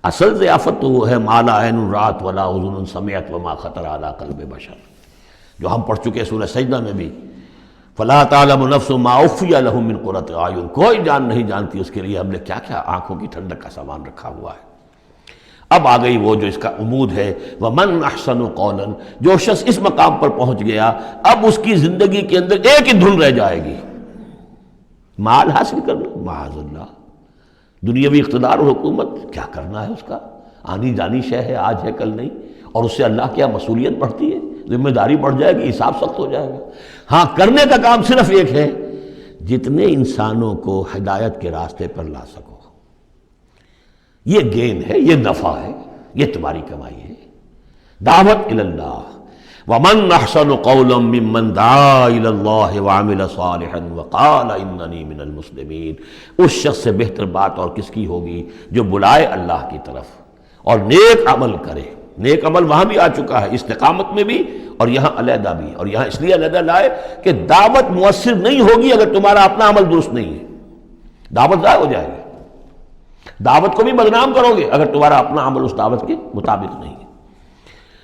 اصل ضیافت تو وہ ہے مَا لَا عَيْنٌ رَأَتْ وَلَا أُذُنٌ سَمِعَتْ وَمَا خَطَرَ عَلَىٰ قَلْبِ بَشَرٍ، جو ہم پڑھ چکے سورہ سجدہ میں بھی، فَلَا تَعْلَمُ نَفْسٌ مَا أُخْفِيَ لَهُم مِّن قُرَّةِ أَعْيُنٍ، کوئی جان نہیں جانتی اس کے لیے ہم نے کیا کیا آنکھوں کی ٹھنڈک کا سامان رکھا ہوا ہے۔ اب آ گئی وہ جو اس کا عمود ہے، وَمَنْ أَحْسَنُ قَوْلًا، جو شخص اس مقام پر پہنچ گیا اب اس کی زندگی کے اندر ایک ہی دھن رہ جائے گی، مال حاصل کرنا، معاذ اللہ، دنیاوی اقتدار اور حکومت کیا کرنا ہے، اس کا آنی جانی شے ہے، آج ہے کل نہیں، اور اس سے اللہ کیا مسئولیت بڑھتی ہے، ذمہ داری بڑھ جائے گی، حساب سخت ہو جائے گا۔ ہاں کرنے کا کام صرف ایک ہے، جتنے انسانوں کو ہدایت کے راستے پر لا سکو، یہ گین ہے، یہ نفع ہے، یہ تمہاری کمائی ہے۔ دعوت الی اللہ، وَمَنْ أَحْسَنُ قَوْلًا مِّمَّنْ دَعَا إِلَى اللَّهِ وَعَمِلَ صَالِحًا وَقَالَ إِنَّنِي مِنَ الْمُسْلِمِينَ، اس شخص سے بہتر بات اور کس کی ہوگی جو بلائے اللہ کی طرف اور نیک عمل کرے۔ نیک عمل وہاں بھی آ چکا ہے، استقامت میں بھی اور یہاں علیحدہ بھی، اور یہاں اس لیے علیحدہ لائے کہ دعوت مؤثر نہیں ہوگی اگر تمہارا اپنا عمل درست نہیں ہے، دعوت ضائع ہو جائے گی، دعوت کو بھی بدنام کرو گے اگر تمہارا اپنا عمل اس دعوت کے مطابق نہیں ہے۔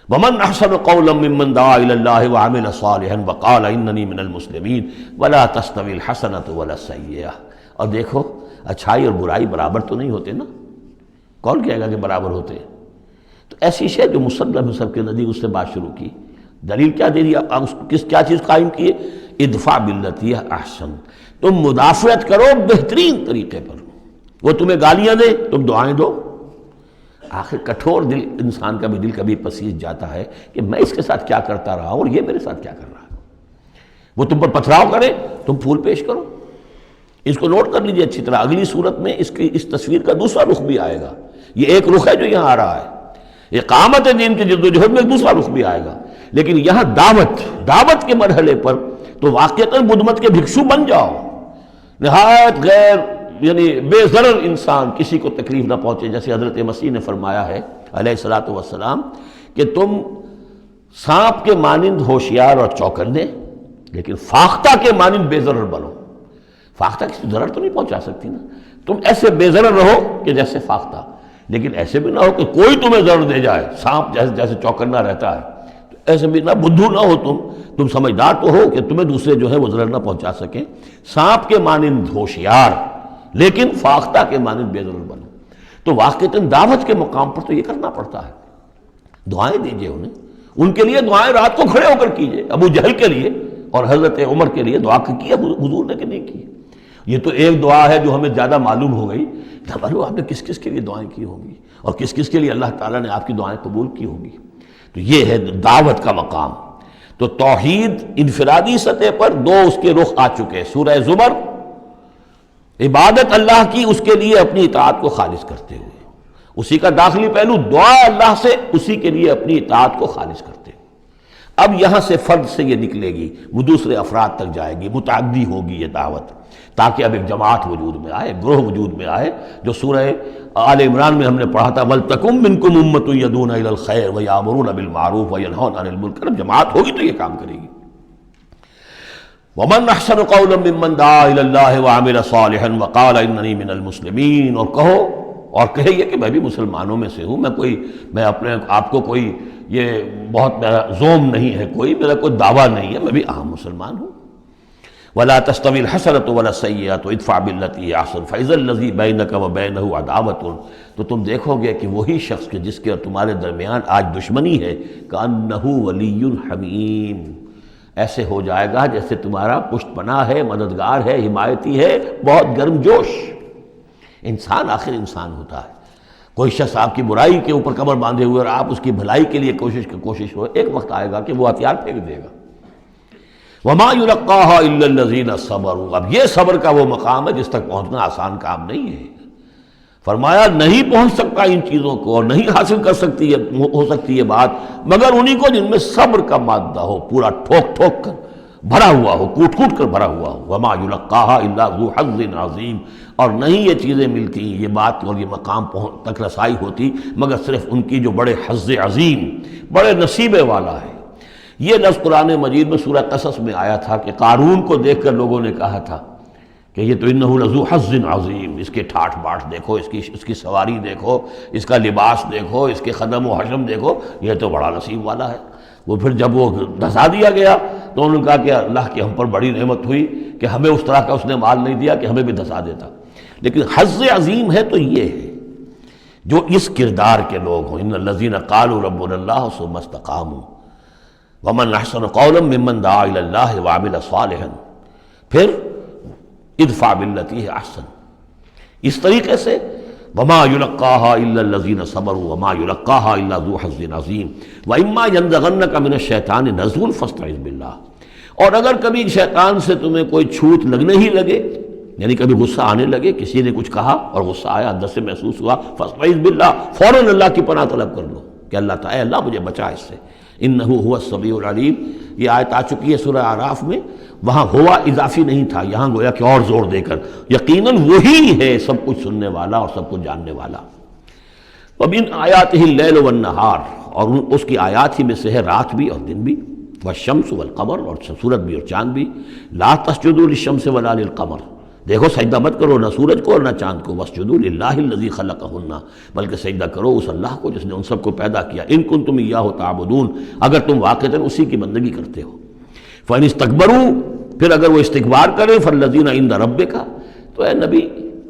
وَمَنْ أَحْسَنُ قَوْلًا مِّمَّنْ دَعَا إِلَى اللَّهِ وَعَمِلَ صَالِحًا وَقَالَ إِنَّنِي مِنَ الْمُسْلِمِينَ وَلَا تَسْتَوِي الْحَسَنَةُ وَلَا السَّيِّئَةُ، اور دیکھو اچھائی اور برائی برابر تو نہیں ہوتے نا، کون کہے گا کہ برابر ہوتے ہیں؟ تو ایسی شے جو مسلم ہے سب کے نزدیک، اس سے بات شروع کی، دلیل کیا دے دیا، کیا چیز قائم کی ہے؟ ادفع باللتی احسن، تم مدافعت کرو بہترین طریقے پر، وہ تمہیں گالیاں دے تم دعائیں دو۔ آخر کٹھور دل انسان کا بھی دل کبھی پسیج جاتا ہے کہ میں اس کے ساتھ کیا کرتا رہا ہوں اور یہ میرے ساتھ کیا کر رہا ہے، وہ تم پر پتھراؤ کرے تم پھول پیش کرو۔ اس کو نوٹ کر لیجئے اچھی طرح، اگلی صورت میں اس تصویر کا دوسرا رخ بھی آئے گا، یہ ایک رخ ہے جو یہاں آ رہا ہے، اقامت دین کی جدوجہد میں ایک دوسرا رخ بھی آئے گا، لیکن یہاں دعوت کے مرحلے پر تو واقعتاً بدھ مت کے بھکشو بن جاؤ، نہایت غیر یعنی بے ضرر انسان، کسی کو تکلیف نہ پہنچے، جیسے حضرت مسیح نے فرمایا ہے علیہ الصلوۃ والسلام کہ تم سانپ کے مانند ہوشیار اور چوکنے لیکن فاختہ کے مانند بے ضرر بنو۔ فاختہ کسی ضرر تو نہیں پہنچا سکتی نا، تم ایسے بے ضرر رہو کہ جیسے فاختہ، لیکن ایسے بھی نہ ہو کہ کوئی تمہیں ضرر دے جائے، سانپ جیسے چوکنا رہتا ہے، تو ایسے بھی نہ بدھو نہ ہو، تم سمجھدار تو ہو کہ تمہیں دوسرے جو ہے وہ ضرر نہ پہنچا سکیں، سانپ کے مانند ہوشیار لیکن فاختہ کے مانند بے ضرر بنو۔ تو واقعتاً دعوت کے مقام پر تو یہ کرنا پڑتا ہے، دعائیں دیجئے انہیں، ان کے لیے دعائیں رات کو کھڑے ہو کر کیجئے، ابو جہل کے لیے اور حضرت عمر کے لیے دعا کی حضور نے کہ نہیں کی۔ یہ تو ایک دعا ہے جو ہمیں زیادہ معلوم ہو گئی، ہمارے آپ نے کس کس کے لیے دعائیں کی ہوں گی اور کس کس کے لیے اللہ تعالیٰ نے آپ کی دعائیں قبول کی ہوں گی۔ تو یہ ہے دعوت کا مقام۔ تو توحید انفرادی سطح پر دو اس کے رخ آ چکے، سورہ زمر عبادت اللہ کی، اس کے لیے اپنی اطاعت کو خالص کرتے ہوئے، اسی کا داخلی پہلو دعا اللہ سے، اسی کے لیے اپنی اطاعت کو خالص کرتے ہوئے۔ اب یہاں سے فرد سے یہ نکلے گی، وہ دوسرے افراد تک جائے گی، متعدی ہوگی یہ دعوت، تاکہ اب ایک جماعت وجود میں آئے، گروہ وجود میں آئے، جو سورہ آل عمران میں ہم نے پڑھا تھا وَلْتَكُن مِّنكُمْ أُمَّةٌ يَدْعُونَ إِلَى الْخَيْرِ وَيَأْمُرُونَ بِالْمَعْرُوفِ وَيَنْهَوْنَ عَنِ الْمُنكَرِ، جب جماعت ہوگی تو یہ کام کرے گی۔ وَمَنْ أَحْسَنُ قَوْلًا مِّمَّنْ دَعَا إِلَى اللَّهِ وَعَمِلَ صَالِحًا وَقَالَ إِنَّنِي مِنَ الْمُسْلِمِينَ، اور کہو اور کہے یہ کہ میں بھی مسلمانوں میں سے ہوں، میں اپنے آپ کو کوئی یہ بہت میرا زوم نہیں ہے، میرا کوئی دعویٰ نہیں ہے، میں بھی عام مسلمان ہوں۔ وَلَا تَسْتَوِي الْحَسَنَةُ وَلَا السَّيِّئَةُ ادْفَعْ بِالَّتِي هِيَ أَحْسَنُ فَإِذَا الَّذِي بَيْنَكَ وَبَيْنَهُ عَدَاوَةٌ، تو تم دیکھو گے کہ وہی شخص کہ جس کے اور تمہارے درمیان آج دشمنی ہے، كَأَنَّهُ وَلِيٌّ حَمِيمٌ، ایسے ہو جائے گا جیسے تمہارا پشت پناہ ہے، مددگار ہے، حمایتی ہے، بہت گرم جوش۔ انسان آخر انسان ہوتا ہے، کوئی شخص آپ کی برائی کے اوپر کمر باندھے ہوئے اور آپ اس کی بھلائی کے لیے کوشش ہو، ایک وقت آئے گا کہ وہ ہتھیار پھینک دے گا۔ وَمَا يُلَقَّاهَا إِلَّا الَّذِينَ صَبَرُوا، اب یہ صبر کا وہ مقام ہے جس تک پہنچنا آسان کام نہیں ہے۔ فرمایا نہیں پہنچ سکتا ان چیزوں کو اور نہیں حاصل کر سکتی ہو سکتی یہ بات مگر انہی کو جن میں صبر کا مادہ ہو، پورا ٹھوک ٹھوک کر بھرا ہوا ہو، کوٹ کوٹ کر بھرا ہوا ہو۔ وَمَا يُلَقَّاهَا إِلَّا ذُو حَظٍّ عَظِيمٍ، اور نہیں یہ چیزیں ملتی، یہ بات اور یہ مقام تک رسائی ہوتی مگر صرف ان کی جو بڑے حظ عظیم، بڑے نصیبے والا ہے۔ یہ لفظ قرآن مجید میں سورہ قصص میں آیا تھا کہ قارون کو دیکھ کر لوگوں نے کہا تھا کہ یہ تو انہ لذو حظ عظیم، اس کے ٹھاٹھ باٹھ دیکھو، اس کی سواری دیکھو، اس کا لباس دیکھو، اس کے خدم و حشم دیکھو، یہ تو بڑا نصیب والا ہے۔ وہ پھر جب وہ دھسا دیا گیا تو انہوں نے کہا کہ اللہ کی ہم پر بڑی نعمت ہوئی کہ ہمیں اس طرح کا اس نے مال نہیں دیا کہ ہمیں بھی دھسا دیتا۔ لیکن حظ عظیم ہے تو یہ ہے جو اس کردار کے لوگ ہوں، ان الذین قالوا ربنا اللہ ثم استقاموا ومن احسن قولا ممن دعا الی اللہ وعمل صالحا، پھر ادفع باللتی ہی احسن، اس طریقے سے وما یلقاها الا الذین صبروا وما یلقاها الا ذو حظ عظیم واما ینزغنک من الشیطان نزغ فاستعذ باللہ، اور اگر کبھی شیطان سے تمہیں کوئی چھوت لگنے ہی لگے، یعنی کبھی غصہ آنے لگے، کسی نے کچھ کہا اور غصہ آیا، اندر سے محسوس ہوا، فاستعذ باللہ، فوراً اللہ کی پناہ طلب کر لو کہ اللہ تعالی، اے اللہ مجھے بچا اس سے، انہ هو السمیع العلیم۔ یہ آیت آ چکی ہے سورہ اعراف میں، وہاں ہوا اضافی نہیں تھا، یہاں گویا کہ اور زور دے کر یقیناً وہی ہے سب کچھ سننے والا اور سب کچھ جاننے والا۔ وَمِنْ آیَاتِهِ اللَّيْلُ وَالنَّهَارُ، اور اس کی آیات ہی میں سے ہے رات بھی اور دن بھی، والشمس والقمر، اور سورج بھی اور چاند بھی، لا تسجدوا للشمس ولا للقمر، دیکھو سجدہ مت کرو نہ سورج کو اور نہ چاند کو، واسجدوا للہ الذی خلقہن، بلکہ سجدہ کرو اس اللہ کو جس نے ان سب کو پیدا کیا، ان کنتم ایاہ تعبدون، اگر تم واقعتاً اسی کی بندگی کرتے ہو۔ فَإِنِ اسْتَكْبَرُوا، پھر اگر وہ استکبار کریں، فَالَّذِينَ عِندَ رَبِّكَ، تو اے نبی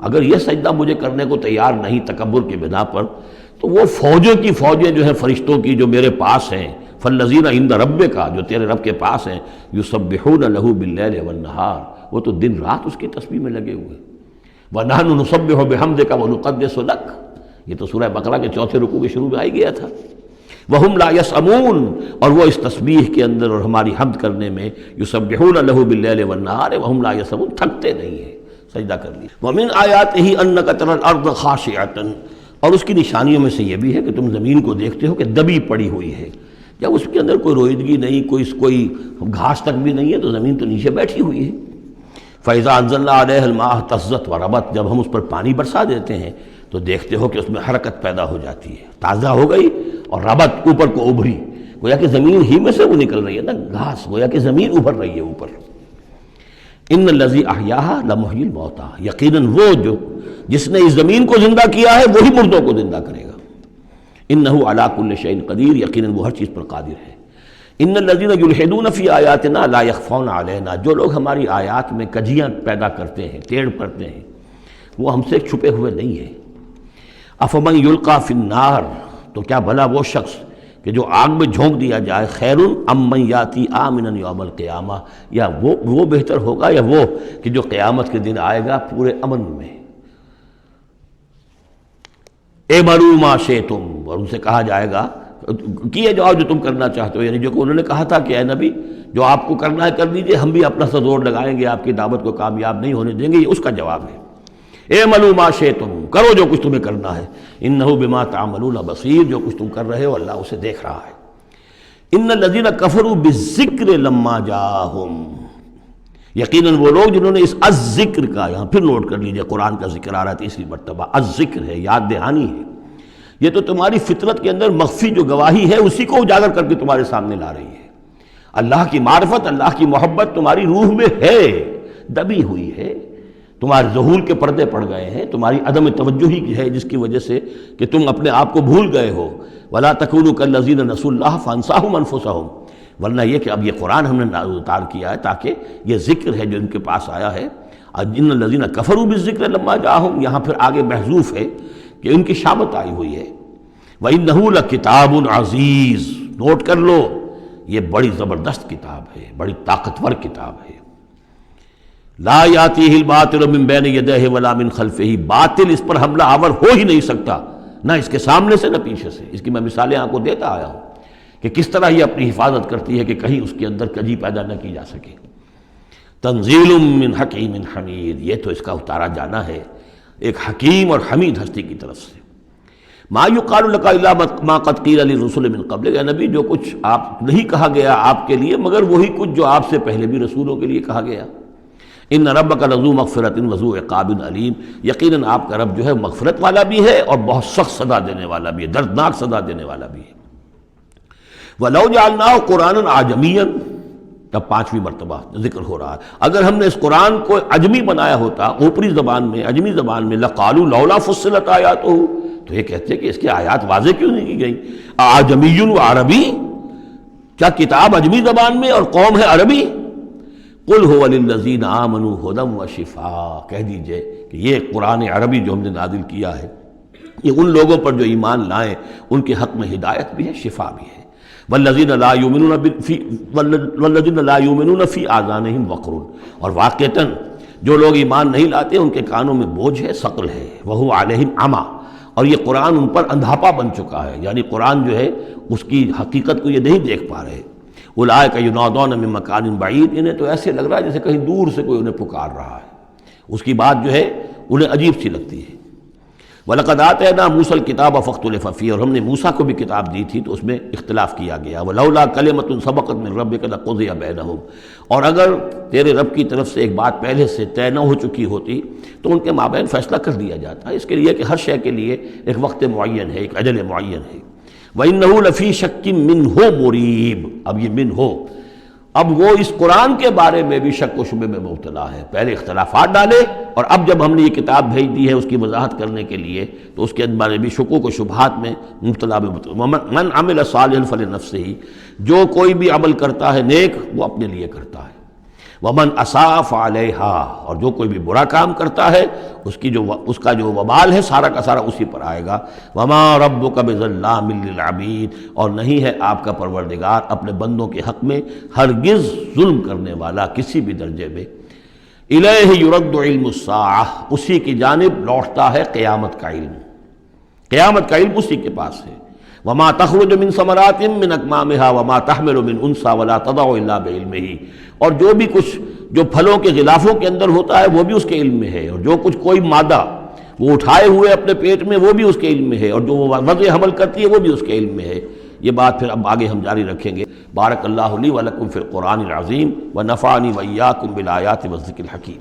اگر یہ سجدہ مجھے کرنے کو تیار نہیں تکبر کی بنا پر، تو وہ فوجوں کی فوجیں جو ہیں فرشتوں کی جو میرے پاس ہیں، فَالَّذِينَ عِندَ رَبِّكَ، جو تیرے رب کے پاس ہیں، يُسَبِّحُونَ لَهُ بِاللَّيْلِ وَالنَّهَارِ، وہ تو دن رات اس کی تسبیح میں لگے ہوئے۔ وَنَحْنُ نُسَبِّحُ بِحَمْدِكَ وَنُقَدِّسُ لَكَ، یہ تو سورہ بقرہ کے چوتھے رکوع کے شروع میں آئی گیا تھا۔ وَهُمْ لَا يَسْأَمُونَ، اور وہ اس تسبیح کے اندر اور ہماری حمد کرنے میں، يُسَبِّحُونَ لَهُ بِاللَّيْلِ وَالنَّهَارِ وَهُمْ لَا يَسْأَمُونَ، تھکتے نہیں ہیں، سجدہ کر لیا۔ وَمِنْ آیَاتِهِ أَنَّكَ تَرَى الْأَرْضَ خَاشِعَةً، اور اس کی نشانیوں میں سے یہ بھی ہے کہ تم زمین کو دیکھتے ہو کہ دبی پڑی ہوئی ہے، جب اس کے اندر کوئی روئیدگی نہیں، کوئی گھاس تک بھی نہیں ہے تو زمین تو نیچے بیٹھی ہوئی ہے۔ فَإِذَا أَنزَلْنَا عَلَيْهَا الْمَاءَ اهْتَزَّتْ وَرَبَتْ، جب ہم اس پر پانی برسا دیتے ہیں تو دیکھتے ہو کہ اس میں حرکت پیدا ہو جاتی ہے، تازہ ہو گئی اور ربت اوپر کو ابھری، گویا کہ زمین ہی میں سے وہ نکل رہی ہے نا گھاس، گویا کہ زمین ابھر رہی ہے اوپر۔ ان الذی احیاہا لمحیی الموتیٰ، یقیناً وہ جو جس نے اس زمین کو زندہ کیا ہے وہی مردوں کو زندہ کرے گا۔ انہ علی کل شیء قدیر، یقیناً وہ ہر چیز پر قادر ہے۔ ان الذین یلحدون فی آیاتنا لا یخفون علینا، جو لوگ ہماری آیات میں کجیاں پیدا کرتے ہیں، ٹیڑھ کرتے ہیں، وہ ہم سے چھپے ہوئے نہیں ہیں۔ افمن یلقی فی النار، تو کیا بھلا وہ شخص کہ جو آگ میں جھونک دیا جائے، خیر ام من یاتی آمنا یوم القیامہ، یا وہ بہتر ہوگا یا وہ کہ جو قیامت کے دن آئے گا پورے امن میں۔ اعملوا ما شئتم، اور ان سے کہا جائے گا کیے جاؤ جو تم کرنا چاہتے ہو، یعنی جو کہ انہوں نے کہا تھا کہ اے نبی جو آپ کو کرنا ہے کر دیجئے، ہم بھی اپنا سا زور لگائیں گے، آپ کی دعوت کو کامیاب نہیں ہونے دیں گے، یہ اس کا جواب ہے۔ اعملوا ما شئتم، کرو جو کچھ تمہیں کرنا ہے، انہ بما تعملون بصیر، جو کچھ تم کر رہے ہو اللہ اسے دیکھ رہا ہے۔ ان الذین کفروا بالذکر لما جاءہم، یقیناً وہ لوگ جنہوں نے اس الذکر کا، یہاں پھر نوٹ کر لیجئے قرآن کا ذکر آ رہا ہے تیسری مرتبہ، الذکر ہے، یاد دہانی ہے، یہ تو تمہاری فطرت کے اندر مخفی جو گواہی ہے اسی کو اجاگر کر کے تمہارے سامنے لا رہی ہے۔ اللہ کی معرفت، اللہ کی محبت تمہاری روح میں ہے، دبی ہوئی ہے، تمہارے ظہور کے پردے پڑ گئے ہیں، تمہاری عدم توجہی ہے جس کی وجہ سے کہ تم اپنے آپ کو بھول گئے ہو۔ وَلَا تَكُونُوا كَالَّذِينَ نَسُوا اللَّهَ فَأَنسَاهُمْ أَنفُسَهُمْ، ورنہ یہ کہ اب یہ قرآن ہم نے اتار کیا ہے تاکہ یہ ذکر ہے جو ان کے پاس آیا ہے، ان الذین کفروا بالذکر لما جاءہم، یہاں پھر آگے محذوف ہے کہ ان کی شامت آئی ہوئی ہے۔ وَإِنَّهُ لَكِتَابٌ عَزِیز، نوٹ کر لو یہ بڑی زبردست کتاب ہے، بڑی طاقتور کتاب ہے۔ لا یاتیہ الباطل من بین یدیہ ولا من خلفہ، باطل اس پر حملہ آور ہو ہی نہیں سکتا، نہ اس کے سامنے سے نہ پیچھے سے۔ اس کی میں مثالیں آپ کو دیتا آیا ہوں کہ کس طرح یہ اپنی حفاظت کرتی ہے کہ کہیں اس کے اندر کجی پیدا نہ کی جا سکے۔ تنزیل من حکیم حمید، یہ تو اس کا اتارا جانا ہے ایک حکیم اور حمید ہستی کی طرف سے۔ ما یقال لک الا ما قد قیل للرسل من قبل، اے نبی جو کچھ آپ نہیں کہا گیا آپ کے لیے مگر وہی کچھ جو آپ سے پہلے بھی رسولوں کے لیے کہا گیا۔ ان ربک لذو مغفرۃ وذو عقاب علیم، یقیناً آپ کا رب جو ہے مغفرت والا بھی ہے اور بہت سخت سزا دینے والا بھی ہے، دردناک سزا دینے والا بھی ہے۔ وَلَوْ جَعَلْنَاهُ قُرْآنًا عَجَمِيًّا، اب پانچویں مرتبہ ذکر ہو رہا ہے، اگر ہم نے اس قرآن کو عجمی بنایا ہوتا، اوپری زبان میں، عجمی زبان میں، لَقَالُوا لَوْلَا فُصِّلَتْ آیَاتُهُ، تو یہ کہتے ہیں کہ اس کی آیات واضح کیوں نہیں کی گئی؟ اعجمی و عربی، کیا کتاب عجمی زبان میں اور قوم ہے عربی؟ قُلْ هُوَ لِلَّذِينَ آمَنُوا هُدًى وَشِفَاءً، کہہ دیجئے کہ یہ قرآن عربی جو ہم نے نازل کیا ہے یہ ان لوگوں پر جو ایمان لائیں ان کے حق میں ہدایت بھی ہے، شفا بھی ہے۔ وَالَّذِينَ لَا يُؤْمِنُونَ فِي آذَانِهِمْ وَقْرٌ، اور واقعتاً جو لوگ ایمان نہیں لاتے ان کے کانوں میں بوجھ ہے، ثقل ہے، وَهُوَ عَلَيْهِمْ عَمًى، اور یہ قرآن ان پر اندھاپا بن چکا ہے، یعنی قرآن جو ہے اس کی حقیقت کو یہ نہیں دیکھ پا رہے۔ اولئک ینادون من مکان بعید، انہیں تو ایسے لگ رہا ہے جیسے کہیں دور سے کوئی انہیں پکار رہا ہے، اس کی بات جو ہے انہیں عجیب سی لگتی ہے۔ وَلَقَدْ آتَيْنَا مُوسَى الْكِتَابَ فَاخْتُلِفَ فِيهِ، اور ہم نے موسیٰ کو بھی کتاب دی تھی تو اس میں اختلاف کیا گیا۔ وَلَوْلَا كَلِمَةٌ سَبَقَتْ مِن رَّبِّكَ لَقُضِيَ بَيْنَهُمْ، اور اگر تیرے رب کی طرف سے ایک بات پہلے سے طے نہ ہو چکی ہوتی تو ان کے مابین فیصلہ کر دیا جاتا ہے۔ اس کے لیے کہ ہر شے کے لیے ایک وقت معین ہے، ایک اجل معین ہے۔ وَإِنَّهُ لَفِي شَكٍّ مِّنْهُ مُرِيبٍ، اب یہ من ہو، اب وہ اس قرآن کے بارے میں بھی شک و شبے میں مبتلا ہے۔ پہلے اختلافات ڈالے اور اب جب ہم نے یہ کتاب بھیج دی ہے اس کی وضاحت کرنے کے لیے تو اس کے بارے بھی شکوک و شبہات میں مبتلا من عمل صالحا فلنفسہ، جو کوئی بھی عمل کرتا ہے نیک وہ اپنے لیے کرتا ہے، ومن اساء فعلیہا، اور جو کوئی بھی برا کام کرتا ہے اس کا جو وبال ہے سارا کا سارا اسی پر آئے گا۔ وما ربک بظلام للعبید، اور نہیں ہے آپ کا پروردگار اپنے بندوں کے حق میں ہرگز ظلم کرنے والا کسی بھی درجے میں۔ الیہ یرد علم الساعہ، اسی کی جانب لوٹتا ہے قیامت کا علم، قیامت کا علم اسی کے پاس ہے۔ وما تخرج من ثمرات من اکمامها وما تحمل من انثى ولا تضع الا بعلمہ، اور جو بھی کچھ جو پھلوں کے غلافوں کے اندر ہوتا ہے وہ بھی اس کے علم میں ہے، اور جو کچھ کوئی مادہ وہ اٹھائے ہوئے اپنے پیٹ میں وہ بھی اس کے علم میں ہے، اور جو وہ وضع حمل کرتی ہے وہ بھی اس کے علم میں ہے۔ یہ بات پھر اب آگے ہم جاری رکھیں گے۔ بارک اللہ لی ولکم فی القرآن العظیم ونفعنی وإیاکم بالآیات والذکر الحکیم۔